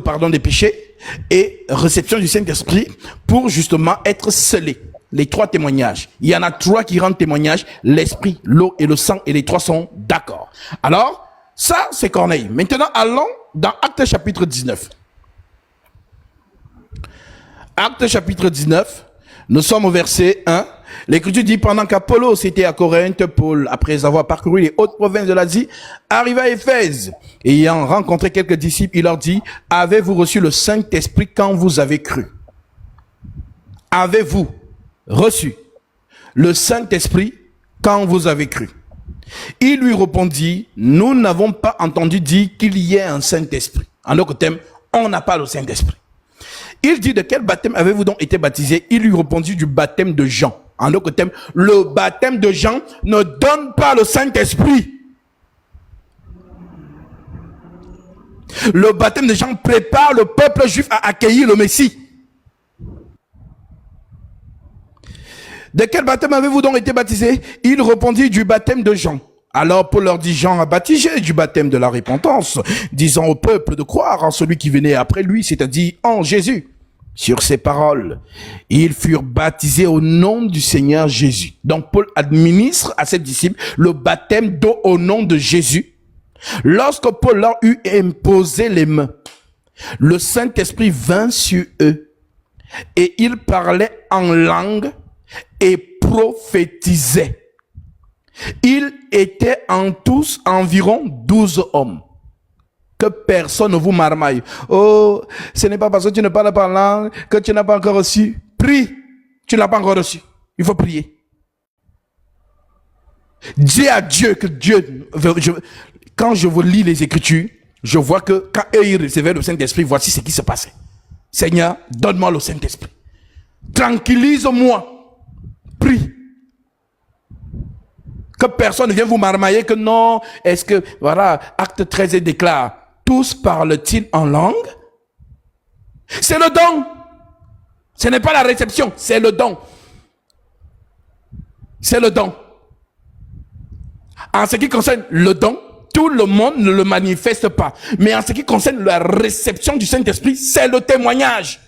pardon des péchés, et réception du Saint-Esprit pour justement être scellés. Les 3 témoignages. Il y en a 3 qui rendent témoignage, l'esprit, l'eau et le sang, et les 3 sont d'accord. Alors, ça, c'est Corneille. Maintenant, allons dans Actes chapitre 19. Actes chapitre 19, nous sommes au verset 1. L'Écriture dit, pendant qu'Apollos était à Corinthe, Paul, après avoir parcouru les hautes provinces de l'Asie, arriva à Éphèse. Ayant rencontré quelques disciples, il leur dit, avez-vous reçu le Saint-Esprit quand vous avez cru? Avez-vous reçu le Saint-Esprit quand vous avez cru? Il lui répondit, nous n'avons pas entendu dire qu'il y ait un Saint-Esprit. En d'autres termes, on n'a pas le Saint-Esprit. Il dit, de quel baptême avez-vous donc été baptisé? Il lui répondit, du baptême de Jean. En d'autres termes, le baptême de Jean ne donne pas le Saint-Esprit. Le baptême de Jean prépare le peuple juif à accueillir le Messie. De quel baptême avez-vous donc été baptisé? Il répondit, du baptême de Jean. Alors Paul leur dit, Jean a baptisé du baptême de la repentance, disant au peuple de croire en celui qui venait après lui, c'est-à-dire en Jésus. Sur ces paroles, ils furent baptisés au nom du Seigneur Jésus. Donc Paul administre à ses disciples le baptême d'eau au nom de Jésus. Lorsque Paul leur eut imposé les mains, le Saint-Esprit vint sur eux et ils parlaient en langue et prophétisaient. Ils étaient en tous environ 12 hommes. Que personne ne vous marmaille. Oh, ce n'est pas parce que tu ne parles pas en langue que tu n'as pas encore reçu. Prie. Tu ne l'as pas encore reçu. Il faut prier. Dis à Dieu que Dieu... quand je vous lis les Écritures, je vois que quand eux ils recevaient le Saint-Esprit, voici ce qui se passait. Seigneur, donne-moi le Saint-Esprit. Tranquillise-moi. Prie. Que personne ne vienne vous marmailler que non. Est-ce que, voilà, acte 13 déclare, tous parlent-ils en langue? C'est le don. Ce n'est pas la réception, c'est le don. C'est le don. En ce qui concerne le don, tout le monde ne le manifeste pas. Mais en ce qui concerne la réception du Saint-Esprit, c'est le témoignage.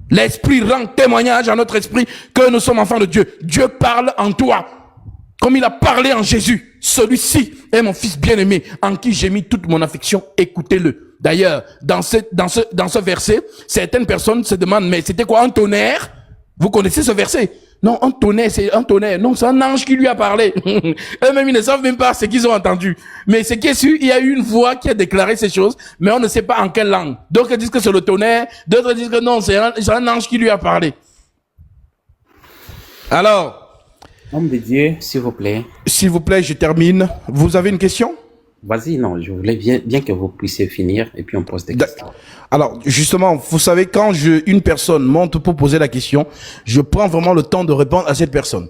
L'Esprit rend témoignage à notre esprit que nous sommes enfants de Dieu. Dieu parle en toi. Comme il a parlé en Jésus, celui-ci est mon fils bien-aimé, en qui j'ai mis toute mon affection, écoutez-le. D'ailleurs, dans ce verset, certaines personnes se demandent, mais c'était quoi un tonnerre? Vous connaissez ce verset? Non, un tonnerre, c'est un tonnerre. Non, c'est un ange qui lui a parlé. Eux-mêmes, ils ne savent même pas ce qu'ils ont entendu. Mais ce qui est sûr, il y a eu une voix qui a déclaré ces choses, mais on ne sait pas en quelle langue. D'autres disent que c'est le tonnerre, d'autres disent que non, c'est un ange qui lui a parlé. Alors, Homme de Dieu, s'il vous plaît. s'il vous plaît, je termine. Vous avez une question? Vas-y, non, je voulais bien que vous puissiez finir et puis on pose des questions. Alors, justement, vous savez, quand une personne monte pour poser la question, je prends vraiment le temps de répondre à cette personne.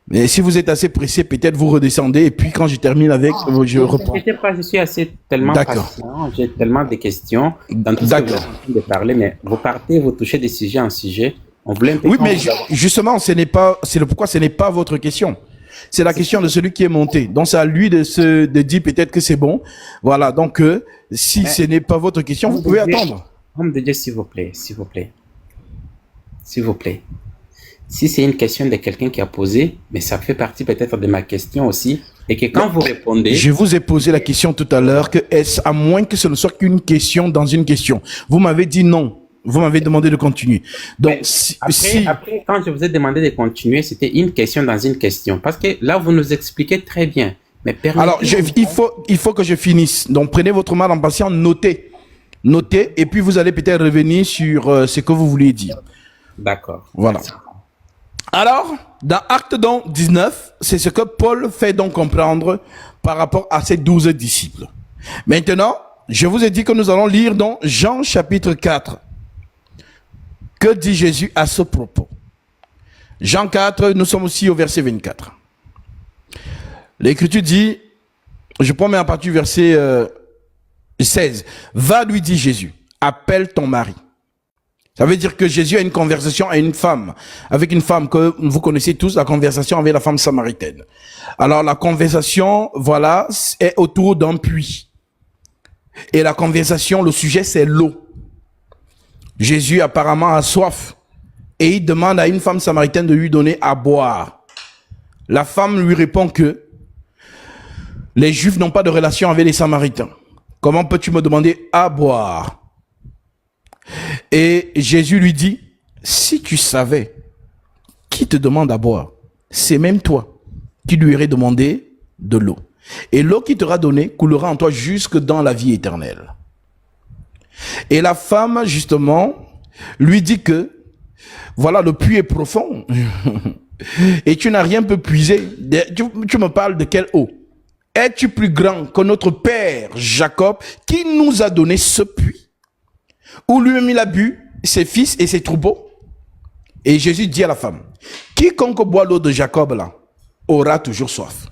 Mais si vous êtes assez pressé, peut-être vous redescendez et puis quand je termine avec, je reprends. Je suis tellement patient, j'ai tellement de questions dans tout ce que vous êtes en train de parler, mais vous partez, vous touchez des sujets en sujet. On voulait oui, mais justement, c'est pourquoi ce n'est pas votre question. C'est la question de celui qui est monté. Donc, c'est à lui de dire peut-être que c'est bon. Voilà. Donc, si ce n'est pas votre question, vous pouvez attendre. Homme de Dieu, s'il vous plaît, s'il vous plaît. S'il vous plaît. Si c'est une question de quelqu'un qui a posé, mais ça fait partie peut-être de ma question aussi, et que quand vous répondez... Je vous ai posé la question tout à l'heure, que est-ce à moins que ce ne soit qu'une question dans une question. Vous m'avez dit non. Vous m'avez demandé de continuer. Donc, après, quand je vous ai demandé de continuer, c'était une question dans une question. Parce que là, vous nous expliquez très bien. Mais alors, il faut que je finisse. Donc, prenez votre mal en patient, notez. Notez, et puis vous allez peut-être revenir sur ce que vous vouliez dire. D'accord. Voilà. Merci. Alors, dans Acte 19, c'est ce que Paul fait donc comprendre par rapport à ses 12 disciples. Maintenant, je vous ai dit que nous allons lire dans Jean chapitre 4. Que dit Jésus à ce propos? Jean 4, nous sommes aussi au verset 24. L'Écriture dit, je prends à partir du verset 16. Va, lui dit Jésus, appelle ton mari. Ça veut dire que Jésus a une conversation avec une femme que vous connaissez tous, la conversation avec la femme samaritaine. Alors la conversation, voilà, est autour d'un puits. Et la conversation, le sujet, c'est l'eau. Jésus apparemment a soif et il demande à une femme samaritaine de lui donner à boire. La femme lui répond que les Juifs n'ont pas de relation avec les Samaritains. Comment peux-tu me demander à boire? Et Jésus lui dit, si tu savais qui te demande à boire, c'est même toi qui lui aurais demandé de l'eau. Et l'eau qui t'era donnée coulera en toi jusque dans la vie éternelle. Et la femme, justement, lui dit que, voilà, le puits est profond. Et tu n'as rien pu puiser. Tu me parles de quelle eau? Es-tu plus grand que notre père Jacob qui nous a donné ce puits? Où lui-même il a bu ses fils et ses troupeaux? Et Jésus dit à la femme, quiconque boit l'eau de Jacob là, aura toujours soif.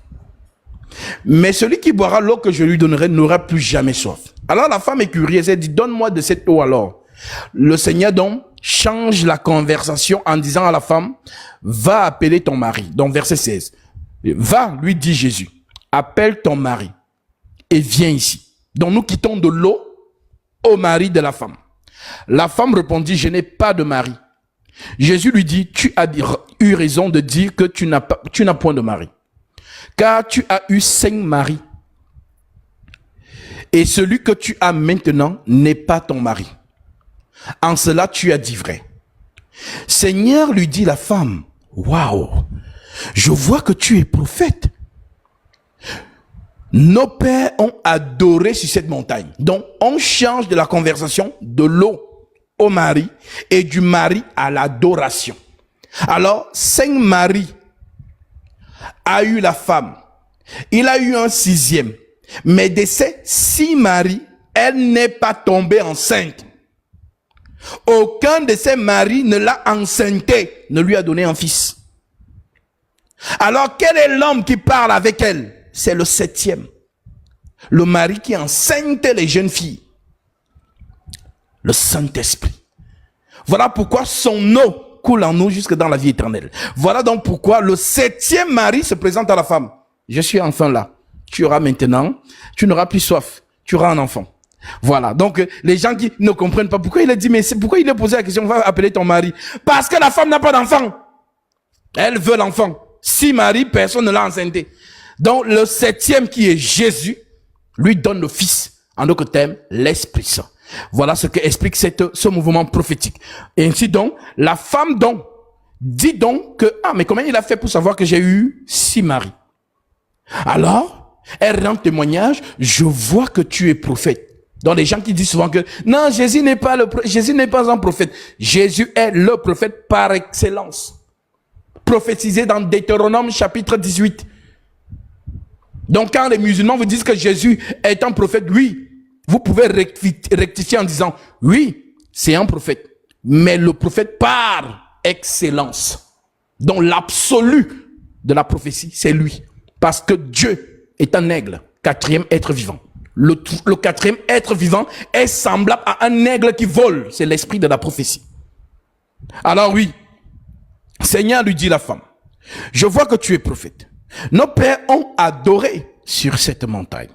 Mais celui qui boira l'eau que je lui donnerai n'aura plus jamais soif. Alors la femme est curieuse, elle dit, donne-moi de cette eau alors. Le Seigneur donc change la conversation en disant à la femme, va appeler ton mari. Donc verset 16. Va, lui dit Jésus, appelle ton mari et viens ici. Donc nous quittons de l'eau au mari de la femme. La femme répondit, je n'ai pas de mari. Jésus lui dit, tu as eu raison de dire que tu n'as point de mari. Car tu as eu 5 maris. Et celui que tu as maintenant n'est pas ton mari. En cela, tu as dit vrai. Seigneur, lui dit la femme, waouh, je vois que tu es prophète. Nos pères ont adoré sur cette montagne. Donc, on change de la conversation de l'eau au mari et du mari à l'adoration. Alors, 5 maris a eu la femme. Il a eu un 6e. Mais de ces 6 maris, elle n'est pas tombée enceinte. Aucun de ses maris ne l'a enceinté, ne lui a donné un fils. Alors, quel est l'homme qui parle avec elle? C'est le 7e. Le mari qui enceinte les jeunes filles. Le Saint-Esprit. Voilà pourquoi son eau coule en nous jusque dans la vie éternelle. Voilà donc pourquoi le 7e mari se présente à la femme. Je suis enfin là. Tu auras maintenant, tu n'auras plus soif. Tu auras un enfant. Voilà. Donc, les gens qui ne comprennent pas pourquoi il a dit, mais c'est pourquoi il a posé la question, va appeler ton mari. Parce que la femme n'a pas d'enfant. Elle veut l'enfant. 6 maris, personne ne l'a enceinté. Donc, le 7e qui est Jésus, lui donne le Fils. En d'autres termes, l'Esprit Saint. Voilà ce que explique ce mouvement prophétique. Et ainsi donc, la femme donc, dit donc que, mais comment il a fait pour savoir que j'ai eu 6 maris? Alors, elle rend témoignage, je vois que tu es prophète. Donc les gens qui disent souvent que, non, Jésus n'est pas un prophète. Jésus est le prophète par excellence. Prophétisé dans Deutéronome chapitre 18. Donc quand les musulmans vous disent que Jésus est un prophète, oui, vous pouvez rectifier en disant, oui, c'est un prophète. Mais le prophète par excellence. Donc l'absolu de la prophétie, c'est lui. Parce que Dieu est un aigle, 4e être vivant. Le 4e être vivant est semblable à un aigle qui vole. C'est l'esprit de la prophétie. Alors oui, Seigneur, lui dit la femme, je vois que tu es prophète. Nos pères ont adoré sur cette montagne.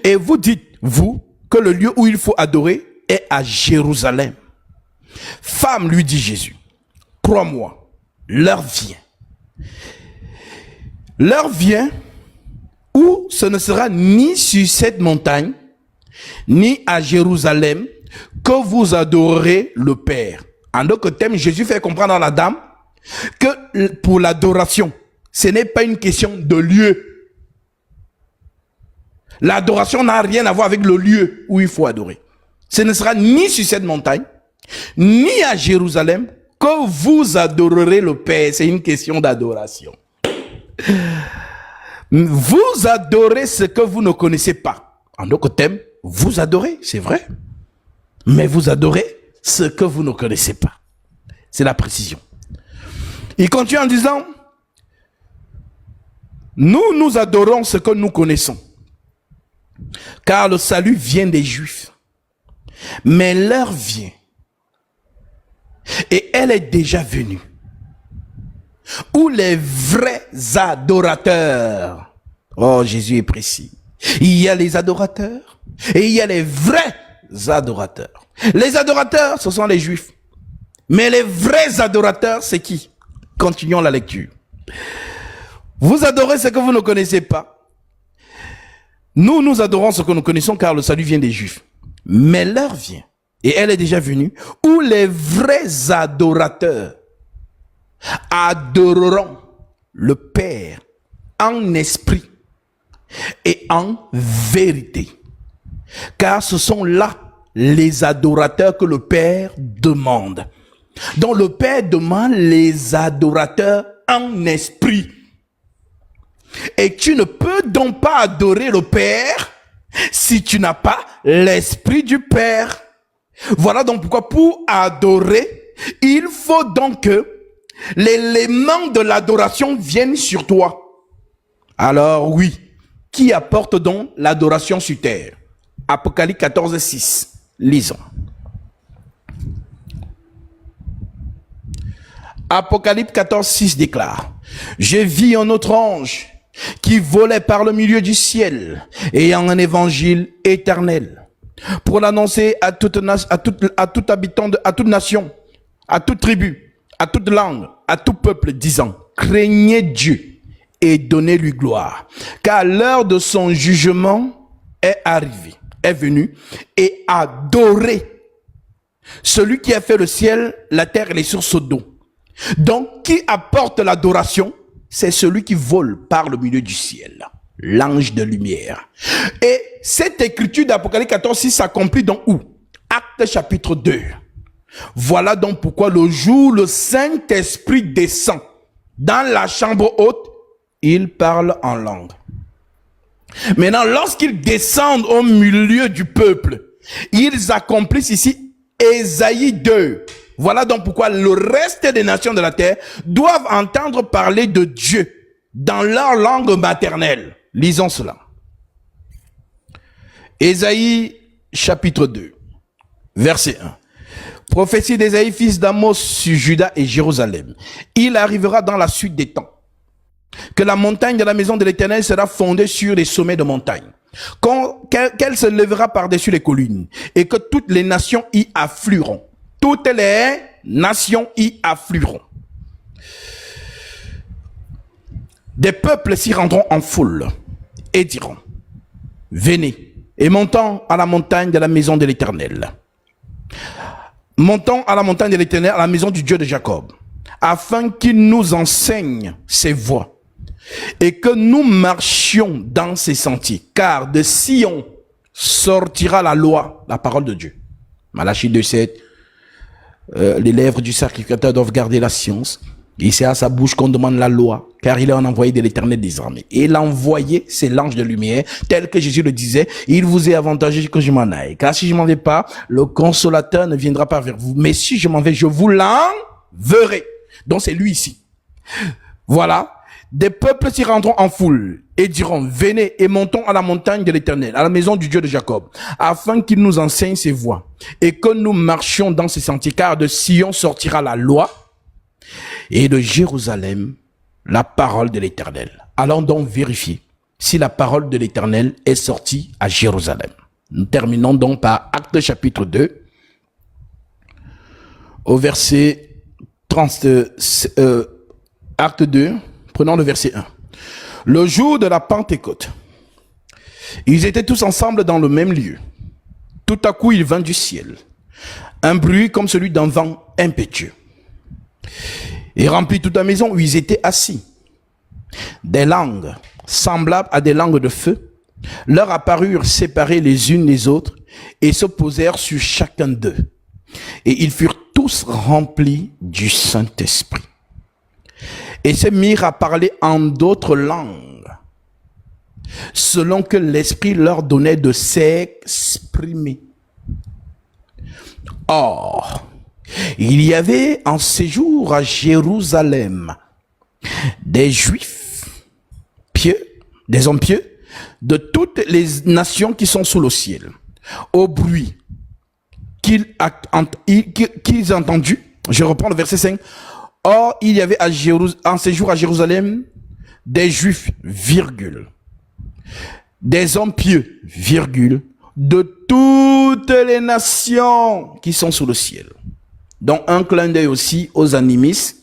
Et vous dites, vous, que le lieu où il faut adorer est à Jérusalem. Femme, lui dit Jésus, crois-moi, l'heure vient. L'heure vient où ce ne sera ni sur cette montagne, ni à Jérusalem, que vous adorerez le Père. En d'autres termes, Jésus fait comprendre à la dame que pour l'adoration, ce n'est pas une question de lieu. L'adoration n'a rien à voir avec le lieu où il faut adorer. Ce ne sera ni sur cette montagne, ni à Jérusalem, que vous adorerez le Père. C'est une question d'adoration. Vous adorez ce que vous ne connaissez pas. En d'autres termes, vous adorez, c'est vrai. Mais vous adorez ce que vous ne connaissez pas. C'est la précision. Il continue en disant, nous adorons ce que nous connaissons. Car le salut vient des Juifs. Mais l'heure vient. Et elle est déjà venue. Où les vrais adorateurs. Oh, Jésus est précis. Il y a les adorateurs et il y a les vrais adorateurs. Les adorateurs, ce sont les Juifs. Mais les vrais adorateurs, c'est qui? Continuons la lecture. Vous adorez ce que vous ne connaissez pas. Nous adorons ce que nous connaissons car le salut vient des Juifs. Mais l'heure vient, et elle est déjà venue, où les vrais adorateurs adoreront le Père en esprit et en vérité. Car ce sont là les adorateurs que le Père demande. Donc le Père demande les adorateurs en esprit. Et tu ne peux donc pas adorer le Père si tu n'as pas l'esprit du Père. Voilà donc pourquoi pour adorer, il faut donc que l'élément de l'adoration vienne sur toi. Alors oui, qui apporte donc l'adoration sur terre? Apocalypse 14, 6. Lisons. Apocalypse 14, 6 déclare: Je vis un autre ange qui volait par le milieu du ciel, ayant un évangile éternel, pour l'annoncer à tout habitant, à toute nation, à toute tribu, à toute langue, à tout peuple, disant: craignez Dieu et donnez-lui gloire, car l'heure de son jugement est arrivée, est venue, et adorez celui qui a fait le ciel, la terre et les sources d'eau. Donc, qui apporte l'adoration? C'est celui qui vole par le milieu du ciel, l'ange de lumière. Et cette écriture d'Apocalypse 14, 6 s'accomplit dans où? Actes chapitre 2. Voilà donc pourquoi le jour où le Saint-Esprit descend dans la chambre haute, il parle en langue. Maintenant, lorsqu'ils descendent au milieu du peuple, ils accomplissent ici Ésaïe 2. Voilà donc pourquoi le reste des nations de la terre doivent entendre parler de Dieu dans leur langue maternelle. Lisons cela. Ésaïe chapitre 2, verset 1. Prophétie d'Ésaïe, fils d'Amos, sur Juda et Jérusalem. Il arrivera dans la suite des temps que la montagne de la maison de l'Éternel sera fondée sur les sommets de montagne, qu'elle se lèvera par-dessus les collines, et que toutes les nations y afflueront. Toutes les nations y afflueront. Des peuples s'y rendront en foule et diront: venez et montons à la montagne de la maison de l'Éternel. Montons à la montagne de l'Éternel, à la maison du Dieu de Jacob, afin qu'il nous enseigne ses voies et que nous marchions dans ses sentiers. Car de Sion sortira la loi, la parole de Dieu. Malachie 2,7. Les lèvres du sacrificateur doivent garder la science. Et c'est à sa bouche qu'on demande la loi, car il est un envoyé de l'Éternel des armées. Et l'envoyé, c'est l'ange de lumière, tel que Jésus le disait: il vous est avantageux que je m'en aille, car si je m'en vais pas, le consolateur ne viendra pas vers vous. Mais si je m'en vais, je vous l'enverrai. Donc c'est lui ici. Voilà. Des peuples s'y rendront en foule et diront: venez et montons à la montagne de l'Éternel, à la maison du Dieu de Jacob, afin qu'il nous enseigne ses voies et que nous marchions dans ses sentiers. Car de Sion sortira la loi et de Jérusalem la parole de l'Éternel. Allons donc vérifier si la parole de l'Éternel est sortie à Jérusalem. Nous terminons donc par Actes chapitre 2 au verset 30, Acte 2. Prenons le verset 1. Le jour de la Pentecôte, ils étaient tous ensemble dans le même lieu. Tout à coup, il vint du ciel un bruit comme celui d'un vent impétueux et remplit toute la maison où ils étaient assis. Des langues semblables à des langues de feu leur apparurent séparées les unes des autres et se posèrent sur chacun d'eux. Et ils furent tous remplis du Saint-Esprit et se mirent à parler en d'autres langues selon que l'Esprit leur donnait de s'exprimer. Or, il y avait en séjour à Jérusalem des Juifs pieux, des hommes pieux, de toutes les nations qui sont sous le ciel. Au bruit qu'ils ont entendu, je reprends le verset 5. Or, il y avait en séjour à Jérusalem des Juifs, virgule, des hommes pieux, virgule, de toutes les nations qui sont sous le ciel. Donc, un clin d'œil aussi aux animistes.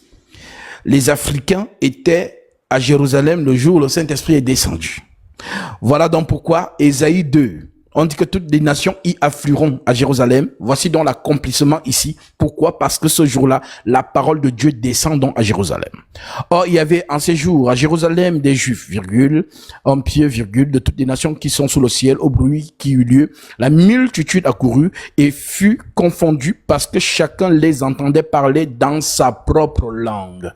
Les Africains étaient à Jérusalem le jour où le Saint-Esprit est descendu. Voilà donc pourquoi Ésaïe 2, on dit que toutes les nations y afflueront à Jérusalem. Voici donc l'accomplissement ici. Pourquoi? Parce que ce jour-là, la parole de Dieu descend donc à Jérusalem. Or, il y avait en séjour à Jérusalem des Juifs, virgule, hommes pieux, virgule, de toutes les nations qui sont sous le ciel. Au bruit qui eut lieu, la multitude accourut et fut confondue parce que chacun les entendait parler dans sa propre langue.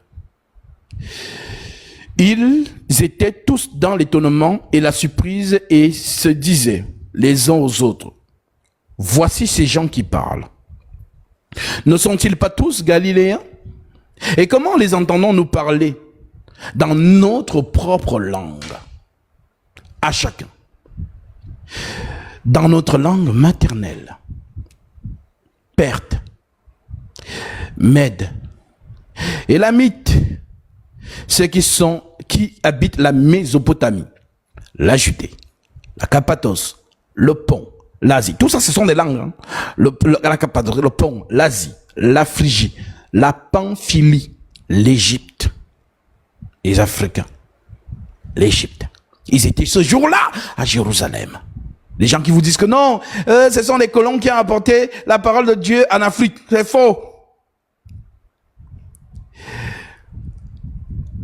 Ils étaient tous dans l'étonnement et la surprise et se disaient les uns aux autres, voici ces gens qui parlent. Ne sont-ils pas tous Galiléens? Et comment les entendons-nous parler dans notre propre langue? À chacun. Dans notre langue maternelle. Perthes, Mèdes, Élamites, ceux qui habitent la Mésopotamie, la Judée, la Cappadoce, le Pont, l'Asie. Tout ça, ce sont des langues. Hein. La Cappadoce, le Pont, l'Asie, la Phrygie, la Pamphylie, l'Égypte, les Africains, l'Égypte. Ils étaient ce jour-là à Jérusalem. Les gens qui vous disent que non, ce sont les colons qui ont apporté la parole de Dieu en Afrique. C'est faux.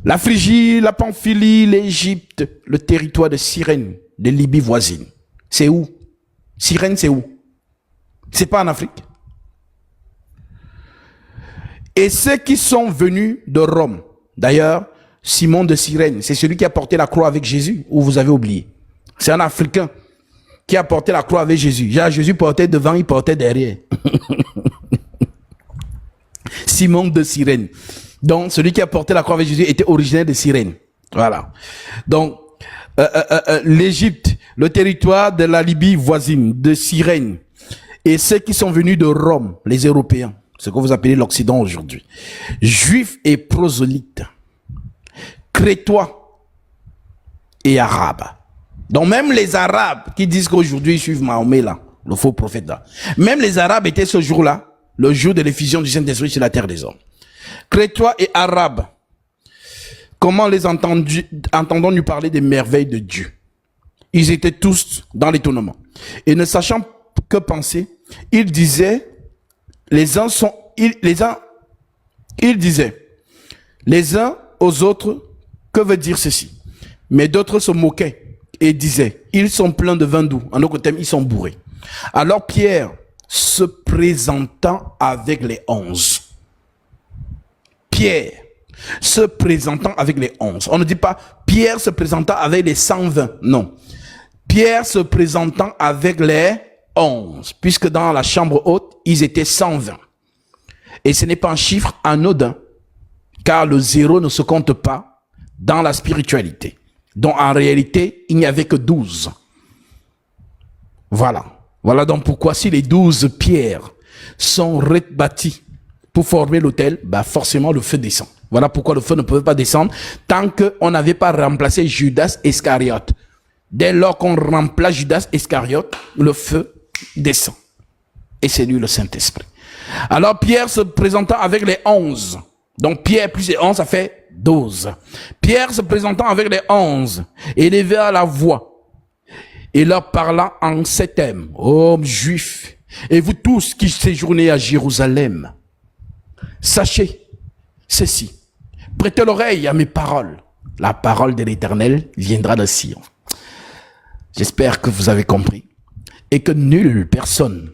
La Phrygie, la Pamphylie, l'Égypte, le territoire de Cyrène, de Libye voisine. C'est où? Cyrène, c'est où? C'est pas en Afrique. Et ceux qui sont venus de Rome, d'ailleurs, Simon de Cyrène, c'est celui qui a porté la croix avec Jésus, ou vous avez oublié? C'est un Africain qui a porté la croix avec Jésus. Jésus portait devant, il portait derrière. Simon de Cyrène. Donc, celui qui a porté la croix avec Jésus était originaire de Cyrène. Voilà. Donc, l'Égypte, le territoire de la Libye voisine, de Cyrène, et ceux qui sont venus de Rome, les Européens, ce que vous appelez l'Occident aujourd'hui, Juifs et prosélytes, Crétois et Arabes. Donc même les Arabes qui disent qu'aujourd'hui ils suivent Mahomet là, le faux prophète là, même les Arabes étaient ce jour-là, le jour de l'effusion du Saint-Esprit sur la terre des hommes. Crétois et Arabes, comment les entendons-nous parler des merveilles de Dieu? Ils étaient tous dans l'étonnement. Et ne sachant que penser, ils disaient, ils disaient les uns aux autres, que veut dire ceci? Mais d'autres se moquaient et disaient, ils sont pleins de vin doux. En autre terme, ils sont bourrés. Alors Pierre, se présentant avec les 11. Pierre, se présentant avec les 11. On ne dit pas Pierre se présentant avec les 120. Non. Pierre se présentant avec les 11. Puisque dans la chambre haute, ils étaient 120. Et ce n'est pas un chiffre anodin. Car le 0 ne se compte pas dans la spiritualité. Donc en réalité, il n'y avait que 12. Voilà. Voilà donc pourquoi si les 12 pierres sont rebâties pour former l'autel, bah forcément le feu descend. Voilà pourquoi le feu ne pouvait pas descendre tant qu'on n'avait pas remplacé Judas Iscariote. Dès lors qu'on remplace Judas Iscariote, le feu descend. Et c'est lui le Saint-Esprit. Alors Pierre se présentant avec les 11. Donc Pierre plus les 11, ça fait 12. Pierre se présentant avec les 11, éleva la voix et leur parlant en ces thèmes: hommes juifs, et vous tous qui séjournez à Jérusalem, sachez ceci, prêtez l'oreille à mes paroles. La parole de l'Éternel viendra de Sion. J'espère que vous avez compris et que nulle personne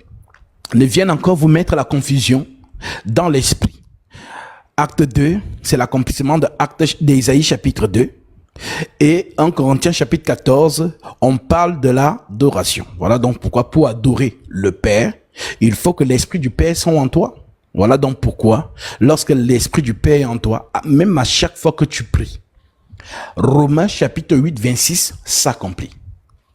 ne vienne encore vous mettre la confusion dans l'esprit. Acte 2, c'est l'accomplissement de Acte d'Ésaïe chapitre 2. Et en Corinthiens chapitre 14, on parle de l'adoration. Voilà donc pourquoi pour adorer le Père, il faut que l'Esprit du Père soit en toi. Voilà donc pourquoi, lorsque l'Esprit du Père est en toi, même à chaque fois que tu pries, Romains chapitre 8, 26 s'accomplit.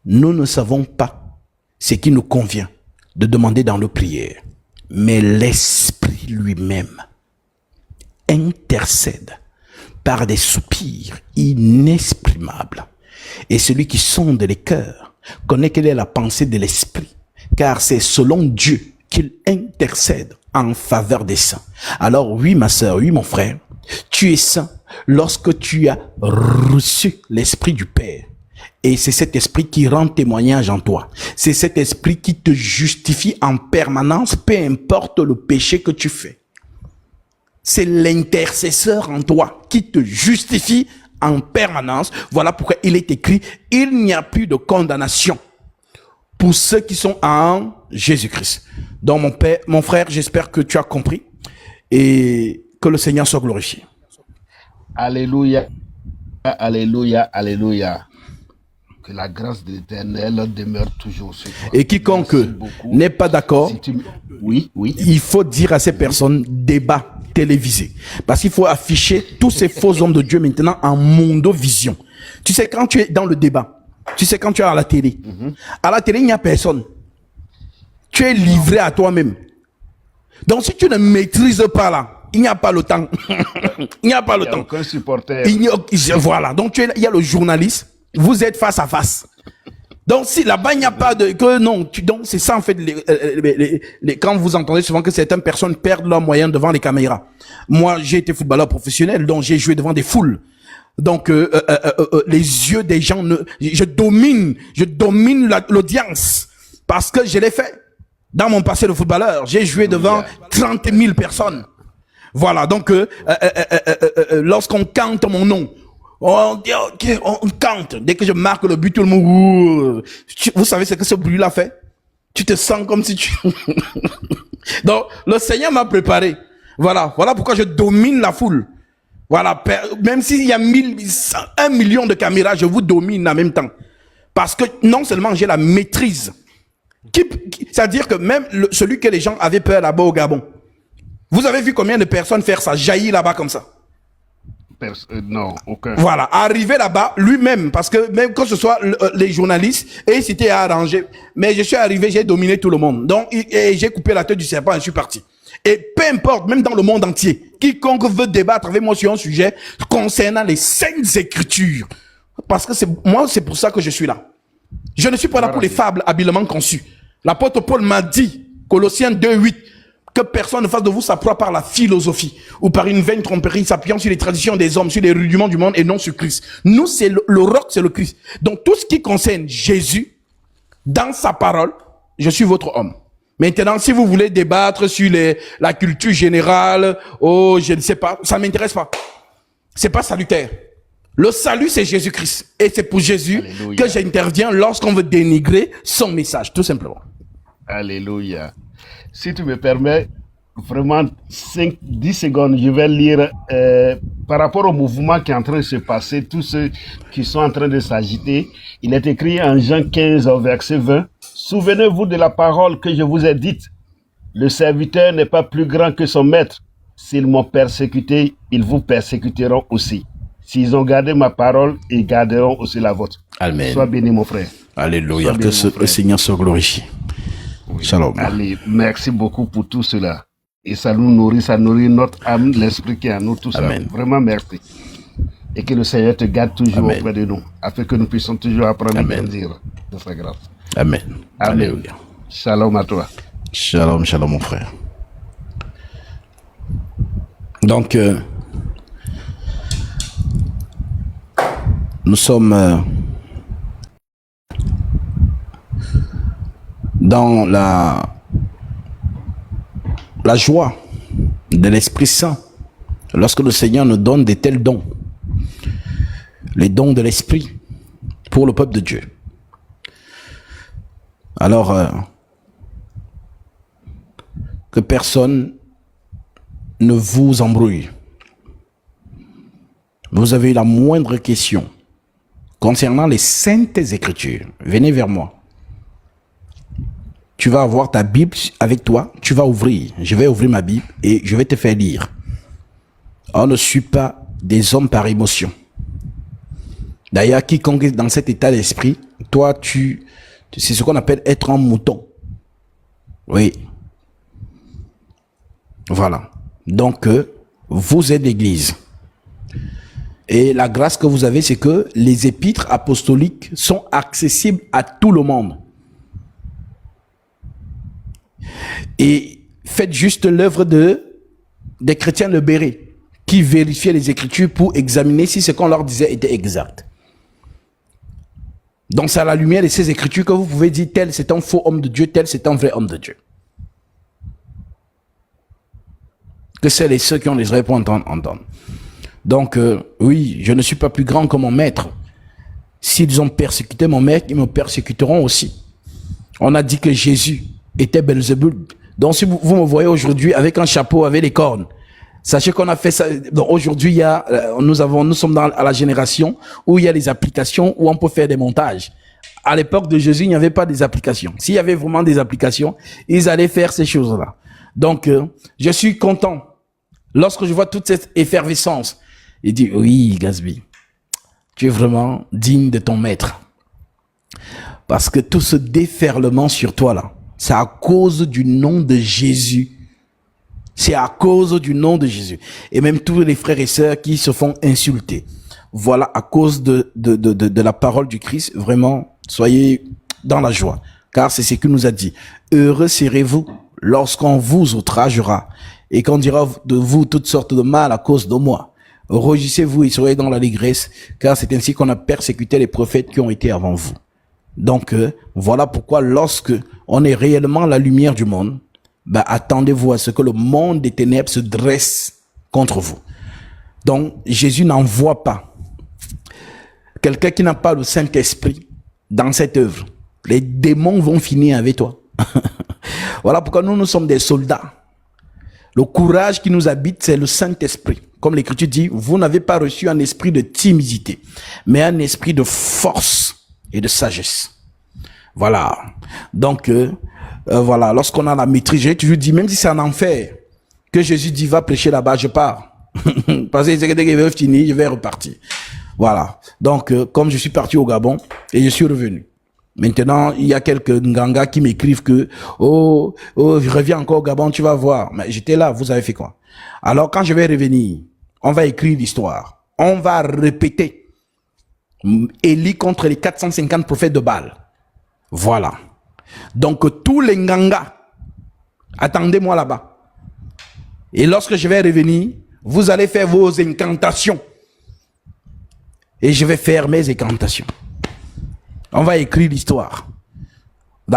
Nous ne savons pas ce qui nous convient de demander dans nos prières, mais l'Esprit lui-même intercède par des soupirs inexprimables. Et celui qui sonde les cœurs connaît quelle est la pensée de l'Esprit, car c'est selon Dieu qu'il intercède en faveur des saints. Alors oui, ma sœur, oui, mon frère, tu es saint lorsque tu as reçu l'Esprit du Père. Et c'est cet esprit qui rend témoignage en toi. C'est cet esprit qui te justifie en permanence, peu importe le péché que tu fais. C'est l'intercesseur en toi qui te justifie en permanence. Voilà pourquoi il est écrit, il n'y a plus de condamnation pour ceux qui sont en Jésus-Christ. Donc mon frère, j'espère que tu as compris et que le Seigneur soit glorifié. Alléluia, alléluia, alléluia. Que la grâce de l'Éternel demeure toujours sur toi. Et quiconque n'est pas d'accord, oui. Il faut dire à ces personnes débat télévisé. Parce qu'il faut afficher tous ces faux hommes de Dieu maintenant en mondovision. Tu sais, quand tu es dans le débat, tu sais, quand tu es à la télé, à la télé, il n'y a personne. Tu es livré à toi-même. Donc, si tu ne maîtrises pas il n'y a pas le temps. Il n'y a pas le temps. Aucun supporter. Voilà. Donc, il y a le journaliste. Vous êtes face à face. Donc, si là-bas, il n'y a pas de... donc, c'est ça, en fait, quand vous entendez souvent que certaines personnes perdent leurs moyens devant les caméras. Moi, j'ai été footballeur professionnel, donc j'ai joué devant des foules. Donc, les yeux des gens, je domine l'audience parce que je l'ai fait. Dans mon passé de footballeur, j'ai joué devant 30 000 personnes. Voilà, donc, lorsqu'on cante mon nom, on dit, ok, on cante. Dès que je marque le but, tout le monde, vous savez ce que ce bruit-là fait? Tu te sens comme si tu... Donc, le Seigneur m'a préparé. Voilà pourquoi je domine la foule. Voilà, même s'il y a 1 million de caméras, je vous domine en même temps. Parce que non seulement j'ai la maîtrise, c'est-à-dire que même celui que les gens avaient peur là-bas au Gabon, vous avez vu combien de personnes faire ça, jaillir là-bas comme ça? Non, aucun. Voilà, arrivé là-bas, lui-même, parce que même que ce soit les journalistes, et c'était arrangé. Mais je suis arrivé, j'ai dominé tout le monde. Donc, et j'ai coupé la tête du serpent et je suis parti. Et peu importe, même dans le monde entier, quiconque veut débattre avec moi sur un sujet concernant les saintes écritures, parce que c'est pour ça que je suis là. Je ne suis pas là pour les fables habilement conçues. L'apôtre Paul m'a dit, Colossiens 2:8, que personne ne fasse de vous sa proie par la philosophie ou par une vaine tromperie s'appuyant sur les traditions des hommes, sur les rudiments du monde et non sur Christ. Nous, c'est le roc, c'est le Christ. Donc, tout ce qui concerne Jésus, dans sa parole, je suis votre homme. Maintenant, si vous voulez débattre sur la culture générale, je ne sais pas, ça ne m'intéresse pas. C'est pas salutaire. Le salut, c'est Jésus-Christ. Et c'est pour Jésus que j'interviens lorsqu'on veut dénigrer son message, tout simplement. Alléluia. Si tu me permets, vraiment 5-10 secondes, je vais lire par rapport au mouvement qui est en train de se passer, tous ceux qui sont en train de s'agiter. Il est écrit en Jean 15, verset 20. Souvenez-vous de la parole que je vous ai dite. Le serviteur n'est pas plus grand que son maître. S'ils m'ont persécuté, ils vous persécuteront aussi. S'ils ont gardé ma parole, ils garderont aussi la vôtre. Amen. Sois béni, mon frère. Alléluia. Que le Seigneur soit glorifié. Oui. Shalom. Allez, merci beaucoup pour tout cela. Et ça nous nourrit, ça nourrit notre âme, l'esprit qui est en nous, tout Amen. ça. Vraiment merci. Et que le Seigneur te garde toujours Amen. auprès de nous, afin que nous puissions toujours apprendre Amen. à grandir de sa grâce. Amen. Amen. Alléluia. Shalom à toi. Shalom, shalom mon frère. Donc, nous sommes dans la joie de l'Esprit Saint lorsque le Seigneur nous donne de tels dons, les dons de l'Esprit pour le peuple de Dieu. Alors, que personne ne vous embrouille. Vous avez la moindre question, concernant les saintes écritures. Venez vers moi. Tu vas avoir ta Bible avec toi, tu vas ouvrir. Je vais ouvrir ma Bible et je vais te faire lire. On ne suit pas des hommes par émotion. D'ailleurs, quiconque est dans cet état d'esprit, toi, c'est ce qu'on appelle être un mouton. Oui. Voilà. Donc, vous êtes l'Église. Et la grâce que vous avez, c'est que les épîtres apostoliques sont accessibles à tout le monde. Et faites juste l'œuvre des chrétiens de Béret, qui vérifiaient les Écritures pour examiner si ce qu'on leur disait était exact. Donc c'est à la lumière de ces Écritures que vous pouvez dire tel c'est un faux homme de Dieu, tel c'est un vrai homme de Dieu. Que c'est les ceux qui ont les oreilles pour entendre. Donc oui, je ne suis pas plus grand que mon maître. S'ils ont persécuté mon maître, ils me persécuteront aussi. On a dit que Jésus était Belzébuth. Donc si vous me voyez aujourd'hui avec un chapeau, avec les cornes, sachez qu'on a fait ça. Donc aujourd'hui, nous sommes à la génération où il y a des applications où on peut faire des montages. À l'époque de Jésus, il n'y avait pas des applications. S'il y avait vraiment des applications, ils allaient faire ces choses-là. Donc, je suis content. Lorsque je vois toute cette effervescence, il dit, oui, Gasby, tu es vraiment digne de ton maître. Parce que tout ce déferlement sur toi là, c'est à cause du nom de Jésus. C'est à cause du nom de Jésus. Et même tous les frères et sœurs qui se font insulter. Voilà, à cause de la parole du Christ, vraiment, soyez dans la joie. Car c'est ce qu'il nous a dit. Heureux serez-vous lorsqu'on vous outragera et qu'on dira de vous toutes sortes de mal à cause de moi. Réjouissez-vous et soyez dans l'allégresse, car c'est ainsi qu'on a persécuté les prophètes qui ont été avant vous. Donc, voilà pourquoi lorsque on est réellement la lumière du monde, attendez-vous à ce que le monde des ténèbres se dresse contre vous. Donc, Jésus n'envoie pas quelqu'un qui n'a pas le Saint-Esprit dans cette œuvre. Les démons vont finir avec toi. Voilà pourquoi nous sommes des soldats. Le courage qui nous habite, c'est le Saint-Esprit. Comme l'Écriture dit, vous n'avez pas reçu un esprit de timidité, mais un esprit de force et de sagesse. Voilà. Donc, voilà, lorsqu'on a la maîtrise, j'ai toujours dit, même si c'est en enfer, que Jésus dit, va prêcher là-bas, je pars. Parce que dès que je vais finir, je vais repartir. Voilà. Donc, comme je suis parti au Gabon, et je suis revenu. Maintenant, il y a quelques Nganga qui m'écrivent que, oh, je reviens encore au Gabon, tu vas voir. Mais j'étais là, vous avez fait quoi? Alors, quand je vais revenir, on va écrire l'histoire. On va répéter Élie contre les 450 prophètes de Baal. Voilà. Donc, tous les Nganga, attendez-moi là-bas. Et lorsque je vais revenir, vous allez faire vos incantations. Et je vais faire mes incantations. On va écrire l'histoire.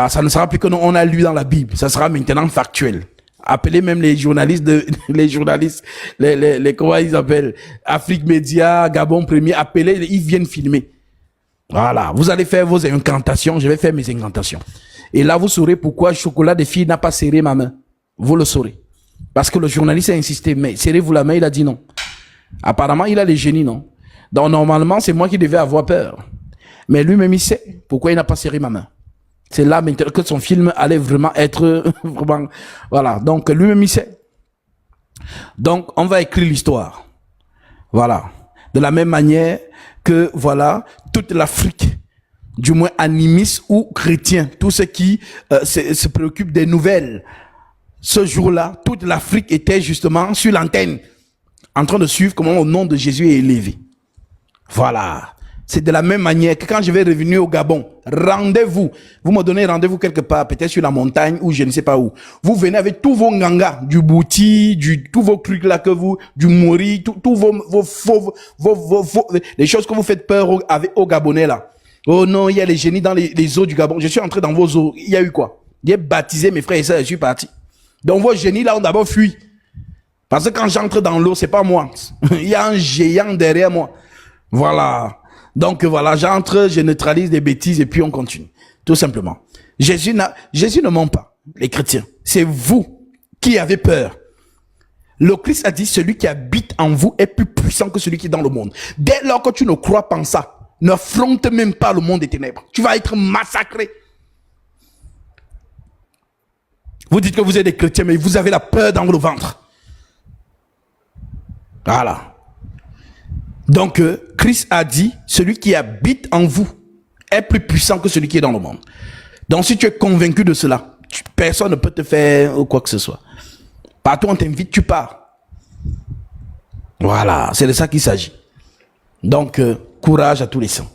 Ça ne sera plus que nous, on a lu dans la Bible. Ça sera maintenant factuel. Appelez même les journalistes, comment ils appellent, Afrique Média, Gabon Premier, appelez, ils viennent filmer. Voilà, vous allez faire vos incantations, je vais faire mes incantations. Et là, vous saurez pourquoi Chocolat des filles n'a pas serré ma main. Vous le saurez. Parce que le journaliste a insisté, mais serrez-vous la main, il a dit non. Apparemment, il a les génies, non? Donc, normalement, c'est moi qui devais avoir peur. Mais lui-même, il sait pourquoi il n'a pas serré ma main. C'est là maintenant que son film allait vraiment être vraiment, voilà. Donc, lui-même, il sait. Donc, on va écrire l'histoire. Voilà. De la même manière que, voilà, toute l'Afrique, du moins animiste ou chrétien, tous ceux qui se préoccupent des nouvelles. Ce jour-là, toute l'Afrique était justement sur l'antenne, en train de suivre comment le nom de Jésus est élevé. Voilà. C'est de la même manière que quand je vais revenir au Gabon, rendez-vous. Vous me donnez rendez-vous quelque part, peut-être sur la montagne ou je ne sais pas où. Vous venez avec tous vos ngangas, du bouti, tous vos trucs là que vous, du mori, tous vos faux, les choses que vous faites peur aux Gabonais là. Oh non, il y a les génies dans les eaux du Gabon. Je suis entré dans vos eaux. Il y a eu quoi? J'ai baptisé mes frères et sœurs, je suis parti. Donc vos génies là ont d'abord fui. Parce que quand j'entre dans l'eau, c'est pas moi. Il y a un géant derrière moi. Voilà. Donc voilà, j'entre, je neutralise des bêtises et puis on continue. Tout simplement. Jésus ne ment pas, les chrétiens. C'est vous qui avez peur. Le Christ a dit, celui qui habite en vous est plus puissant que celui qui est dans le monde. Dès lors que tu ne crois pas en ça, N'affronte même pas le monde des ténèbres. Tu vas être massacré. Vous dites que vous êtes des chrétiens, mais vous avez la peur dans le ventre. Voilà. Donc, Christ a dit, celui qui habite en vous est plus puissant que celui qui est dans le monde. Donc, si tu es convaincu de cela, personne ne peut te faire quoi que ce soit. Partout on t'invite, tu pars. Voilà, c'est de ça qu'il s'agit. Donc, courage à tous les saints.